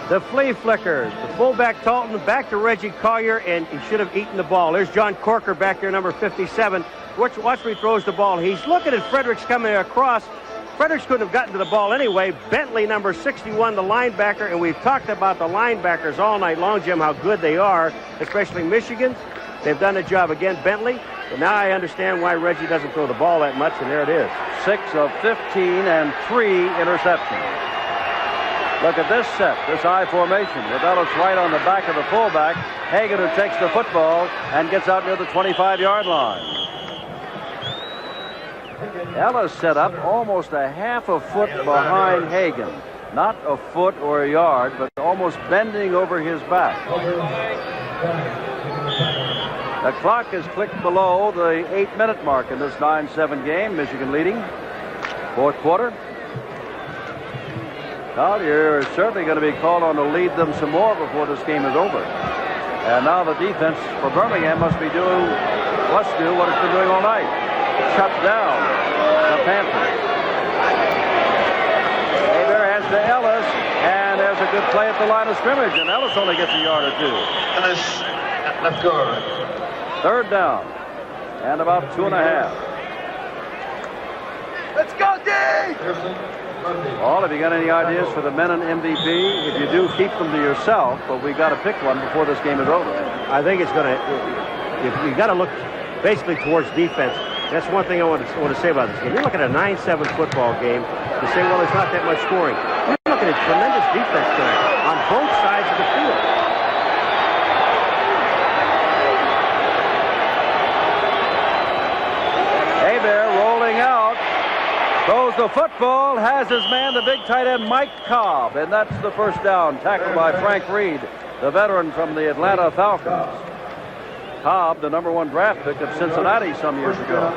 The flea flicker, the fullback Talton back to Reggie Collier, and he should have eaten the ball. There's John Corker back there, number 57. Watch where he throws the ball. He's looking at Fredericks coming across. Fredericks couldn't have gotten to the ball anyway. Bentley, number 61, the linebacker, and we've talked about the linebackers all night long, Jim, how good they are, especially Michigan. They've done a job again, Bentley. But now I understand why Reggie doesn't throw the ball that much, and there it is. 6 of 15 and 3 interceptions. Look at this set, this I formation, with Ellis right on the back of the fullback. Hagan, who takes the football and gets out near the 25-yard line. Ellis set up almost a half a foot behind Hagan. Not a foot or a yard, but almost bending over his back. The clock is clicked below the 8-minute mark in this 9-7 game. Michigan leading. Fourth quarter. Collier is certainly going to be called on to lead them some more before this game is over. And now the defense for Birmingham must do what it's been doing all night. Shut down the Panthers. Hebert hands to Ellis, and there's a good play at the line of scrimmage, and Ellis only gets a yard or 2. Ellis at left guard. Third down, and about 2.5. Let's go, D! Paul, have you got any ideas for the Menon MVP? If you do, keep them to yourself, but we've got to pick one before this game is over. I think it's going to, you've got to look basically towards defense. That's one thing I want to say about this game. You look at a 9-7 football game, you say, well, there's not that much scoring. You're looking at tremendous defense tonight on both sides of the field. Hebert rolling out. Throws the football, has his man, the big tight end, Mike Cobb, and that's the first down, tackled by Frank Reed, the veteran from the Atlanta Falcons. Cobb, the #1 draft pick of Cincinnati some years ago.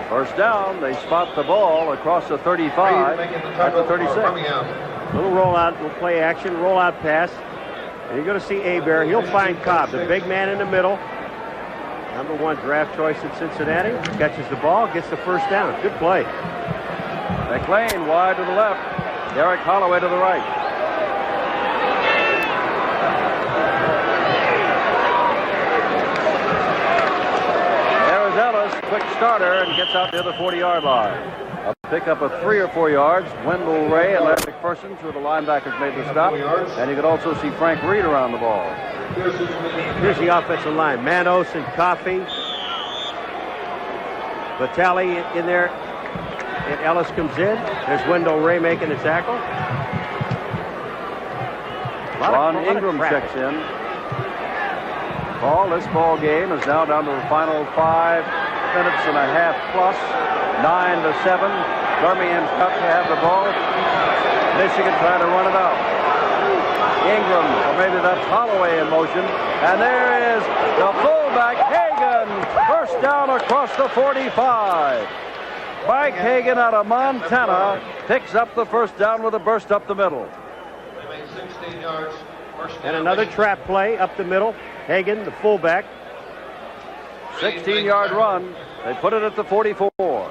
First down, they spot the ball across the 35 at the 36. Little rollout, little play action, rollout pass. And you're going to see Hebert. He'll find Cobb, the big man in the middle. #1 draft choice in Cincinnati. Catches the ball, gets the first down. Good play. McLean wide to the left. Derek Holloway to the right. There's Ellis, quick starter, and gets out near the 40-yard line. A pickup of 3 or 4 yards. Wendell Ray and Larry McPherson, two of the linebackers, made the stop. And you could also see Frank Reed around the ball. Here's the offensive line. Manos and Coffey, Vitale in there. And Ellis comes in. There's Wendell Ray making the tackle. Ron Ingram checks in. Paul, this ball game is now down to the final 5 minutes and a half plus. 9-7. Birmingham's got to have the ball. Michigan trying to run it out. Ingram, or maybe that's Holloway in motion. And there is the fullback, Hagan. First down across the 45. Mike Hagan out of Montana picks up the first down with a burst up the middle. 16 yards. And another trap play up the middle. Hagan, the fullback. 16-yard run. They put it at the 44. All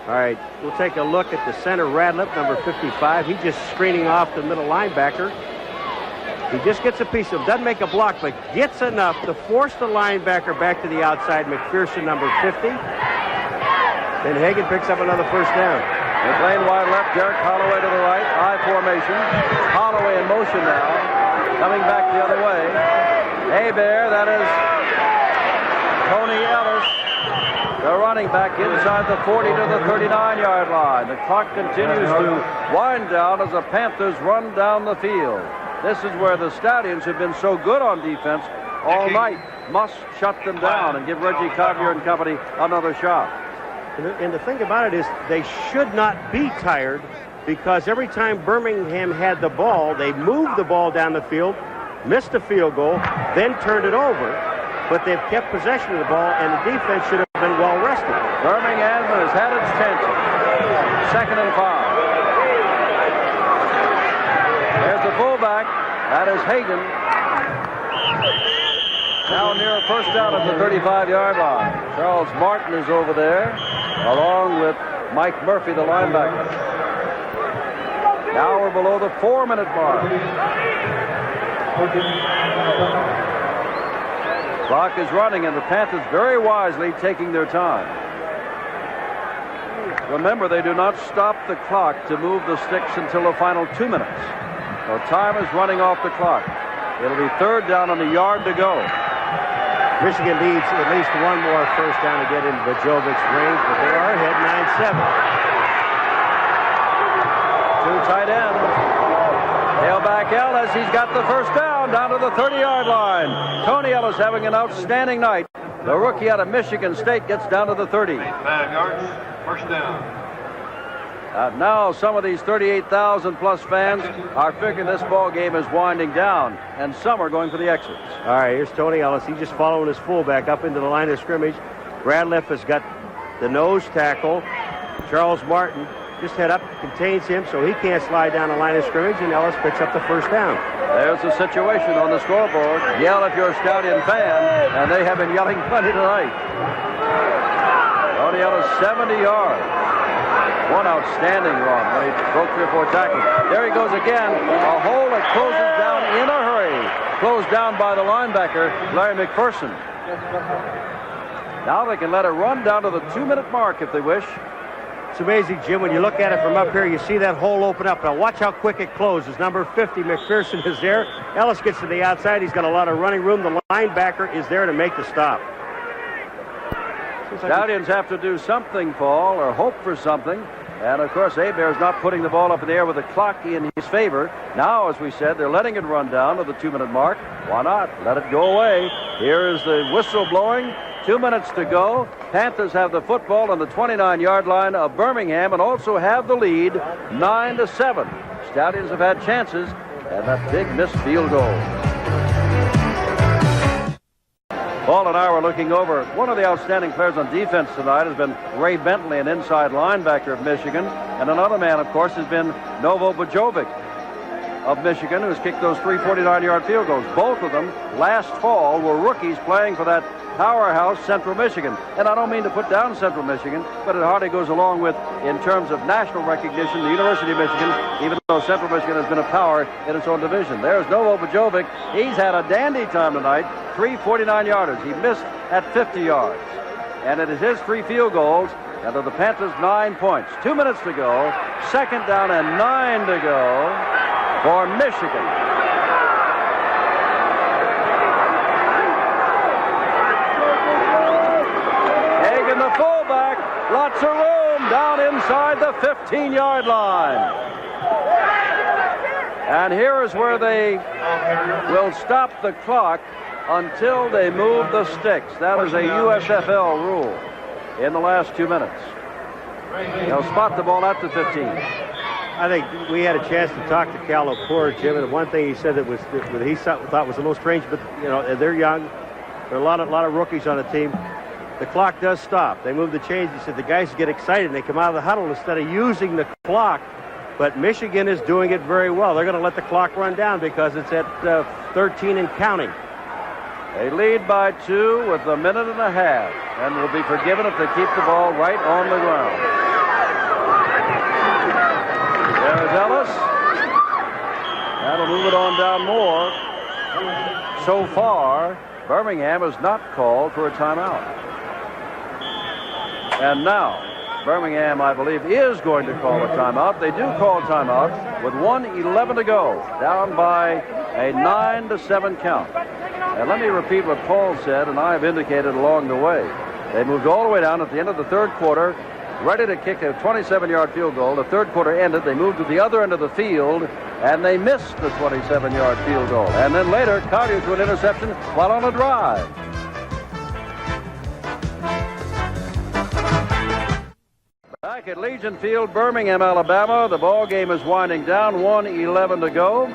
right, we'll take a look at the center, Radlip, number 55. He's just screening off the middle linebacker. He just gets a piece of, doesn't make a block, but gets enough to force the linebacker back to the outside. McPherson, number 50. Then Hagan picks up another first down. McLean wide left, Derek Holloway to the right. I formation. Holloway in motion now. Coming back the other way. Hebert, that is Tony Ellis. The running back inside the 40 to the 39-yard line. The clock continues to wind down as the Panthers run down the field. This is where the Stallions have been so good on defense all night. Must shut them down and give Reggie Collier and company another shot. And the thing about it is they should not be tired, because every time Birmingham had the ball, they moved the ball down the field, missed a field goal, then turned it over. But they've kept possession of the ball, and the defense should have been well rested. Birmingham has had its chances. 2nd and 5. There's the fullback. That is Hagan. Now near a first down at the 35-yard line. Charles Martin is over there, along with Mike Murphy, the linebacker. Now we're below the 4-minute mark. Clock is running, and the Panthers very wisely taking their time. Remember, they do not stop the clock to move the sticks until the final 2 minutes. So time is running off the clock. It'll be 3rd down and a yard to go. Michigan needs at least one more first down to get into Bajovic's range, but they are ahead 9-7. 2 tight ends. Tailback Ellis, he's got the first down to the 30-yard line. Tony Ellis having an outstanding night. The rookie out of Michigan State gets down to the 30. 5 yards. First down. Now some of these 38,000-plus fans are figuring this ball game is winding down, and some are going for the exits. All right, here's Tony Ellis. He's just following his fullback up into the line of scrimmage. Radliff has got the nose tackle. Charles Martin just head up, contains him so he can't slide down the line of scrimmage, and Ellis picks up the first down. There's the situation on the scoreboard. Yell if you're a Stallion fan, and they have been yelling plenty tonight. Tony Ellis, 70 yards. One outstanding run when he broke 3 or 4 tackles. There he goes again. A hole that closes down in a hurry. Closed down by the linebacker, Larry McPherson. Now they can let it run down to the 2-minute mark if they wish. It's amazing, Jim, when you look at it from up here, you see that hole open up. Now watch how quick it closes. Number 50, McPherson, is there. Ellis gets to the outside. He's got a lot of running room. The linebacker is there to make the stop. Stallions have to do something, Paul, or hope for something. And, of course, Hebert's not putting the ball up in the air with the clock in his favor. Now, as we said, they're letting it run down to the 2-minute mark. Why not? Let it go away. Here is the whistle blowing. 2 minutes to go. Panthers have the football on the 29-yard line of Birmingham and also have the lead 9-7. Stallions have had chances, and that big missed field goal. Paul and I were looking over. One of the outstanding players on defense tonight has been Ray Bentley, an inside linebacker of Michigan. And another man, of course, has been Novo Bajovic of Michigan, who's kicked those 3 49-yard field goals. Both of them last fall were rookies playing for that powerhouse Central Michigan. And I don't mean to put down Central Michigan, but it hardly goes along with, in terms of national recognition, the University of Michigan, even though Central Michigan has been a power in its own division. There's Novo Bajovic. He's had a dandy time tonight. 3 49-yarders. He missed at 50 yards. And it is his 3 field goals. And to the Panthers, 9 points. 2 minutes to go. 2nd down and 9 to go for Michigan. Hagan, the fullback, Lots of room down inside the 15-yard line. And here is where they will stop the clock until they move the sticks. That is a USFL rule in the last 2 minutes. They'll spot the ball at the 15. I think we had a chance to talk to Cal Lepore, Jim, and one thing he said that he thought was a little strange, but they're young. There are a lot of rookies on the team. The clock does stop. They move the chains. He said the guys get excited and they come out of the huddle instead of using the clock. But Michigan is doing it very well. They're going to let the clock run down because it's at 13 and counting. They lead by 2 with a minute and a half and will be forgiven if they keep the ball right on the ground. There's Ellis. That'll move it on down more. So far, Birmingham has not called for a timeout. And now, Birmingham, I believe, is going to call a timeout. They do call a timeout with 1:11 to go, down by a 9-7 count. And let me repeat what Paul said, and I have indicated along the way. They moved all the way down at the end of the third quarter, ready to kick a 27-yard field goal. The third quarter ended. They moved to the other end of the field, and they missed the 27-yard field goal. And then later, Carter to an interception while on a drive. Back at Legion Field, Birmingham, Alabama. The ball game is winding down. 1:11 to go.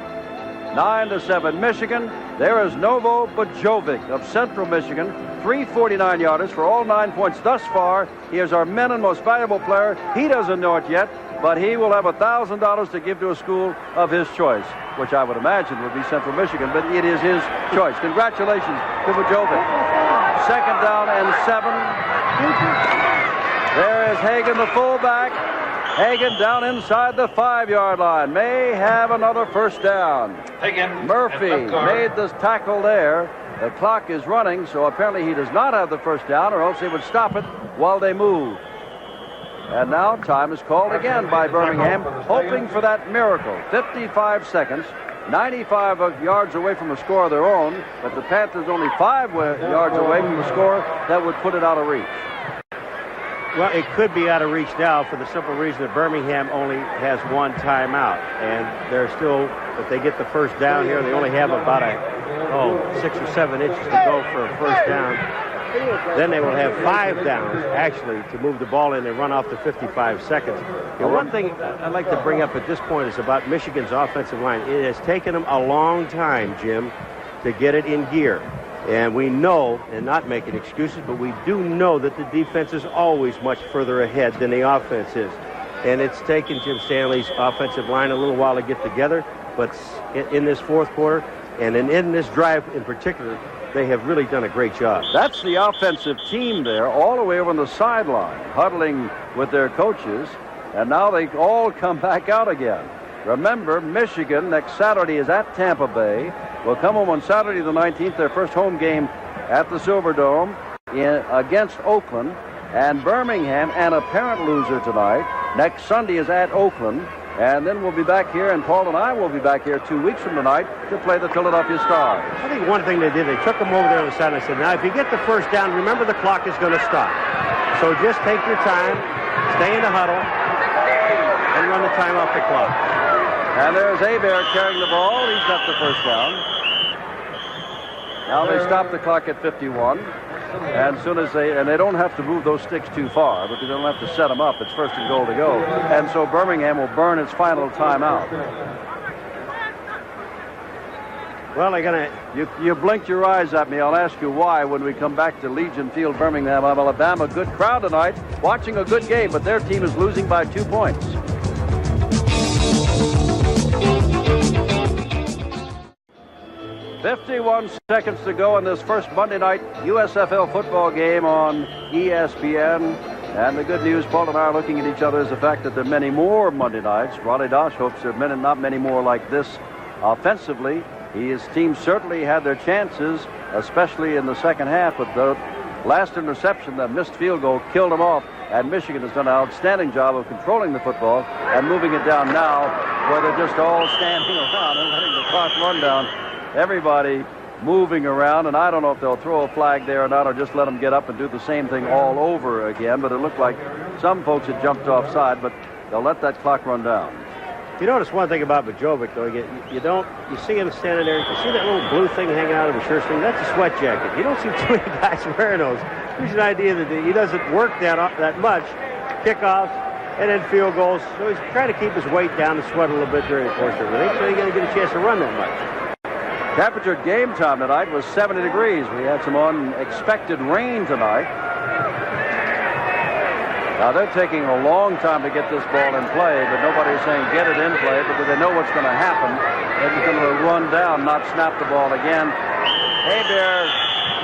9-7 Michigan. There is Novo Bajovic of Central Michigan. 3 49-yarders for all 9 points thus far. He is our men and most valuable player. He doesn't know it yet, but he will have $1,000 to give to a school of his choice, which I would imagine would be Central Michigan, but it is his choice. Congratulations to Bajovic. 2nd down and 7. There is Hagan, the fullback. Hagan down inside the 5-yard line. May have another first down. Hagan. Murphy made this tackle there. The clock is running, so apparently he does not have the first down, or else he would stop it while they move. And now time is called again by Birmingham, hoping for that miracle. 55 seconds, 95 yards away from a score of their own, but the Panthers only 5 yards away from a score that would put it out of reach. Well, it could be out of reach now for the simple reason that Birmingham only has 1 timeout. And they're still, if they get the first down here, they only have about 6 or 7 inches to go for a first down. Then they will have 5 downs, actually, to move the ball in and run off the 55 seconds. And one thing I'd like to bring up at this point is about Michigan's offensive line. It has taken them a long time, Jim, to get it in gear. And we know, and not making excuses, but we do know that the defense is always much further ahead than the offense is. And it's taken Jim Stanley's offensive line a little while to get together, but in this fourth quarter, and in this drive in particular, they have really done a great job. That's the offensive team there, all the way over on the sideline, huddling with their coaches, and now they all come back out again. Remember, Michigan next Saturday is at Tampa Bay. Will come home on Saturday the 19th, their first home game at the Silverdome against Oakland. And Birmingham, an apparent loser tonight, next Sunday is at Oakland. And then we'll be back here, and Paul and I will be back here 2 weeks from tonight to play the Philadelphia Stars. I think one thing they did, they took them over there on the side and I said, now if you get the first down, remember the clock is going to stop. So just take your time, stay in the huddle, and run the time off the clock. And there's Hebert carrying the ball. He's got the first down. Now they stop the clock at 51. And soon as they don't have to move those sticks too far, because they don't have to set them up. It's 1st and goal to go. And so Birmingham will burn its final timeout. Well, they're gonna. You blinked your eyes at me. I'll ask you why when we come back to Legion Field, Birmingham, Alabama. Good crowd tonight, watching a good game, but their team is losing by 2 points. "51 seconds to go in this first Monday night USFL football game on ESPN. And the good news, Paul and I are looking at each other, is the fact that there are many more Monday nights. Ronnie Dosh hopes there are not many more like this offensively. His team certainly had their chances, especially in the second half, but the last interception, that missed field goal, killed them off. And Michigan has done an outstanding job of controlling the football and moving it down now, where they're just all standing around and letting the clock run down. Everybody moving around, and I don't know if they'll throw a flag there or not, or just let them get up and do the same thing all over again. But it looked like some folks had jumped offside, but they'll let that clock run down. You notice one thing about Bajovic, though, you see him standing there, you see that little blue thing hanging out of his shirt sleeve, that's a sweat jacket. You don't see too many guys wearing those. There's an idea that he doesn't work that much, kickoffs, and then field goals, so he's trying to keep his weight down and sweat a little bit during the course of everything, so he's going to get a chance to run that much. Temperature game time tonight was 70 degrees. We had some unexpected rain tonight. Now, they're taking a long time to get this ball in play, but nobody's saying get it in play because they know what's going to happen. They're just going to run down, not snap the ball again. Hebert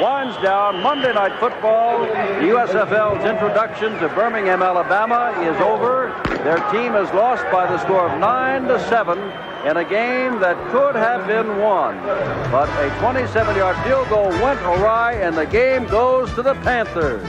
winds down. Monday Night Football. The USFL's introduction to Birmingham, Alabama is over. Their team has lost by the score of 9-7 in a game that could have been won. But a 27-yard field goal went awry, and the game goes to the Panthers.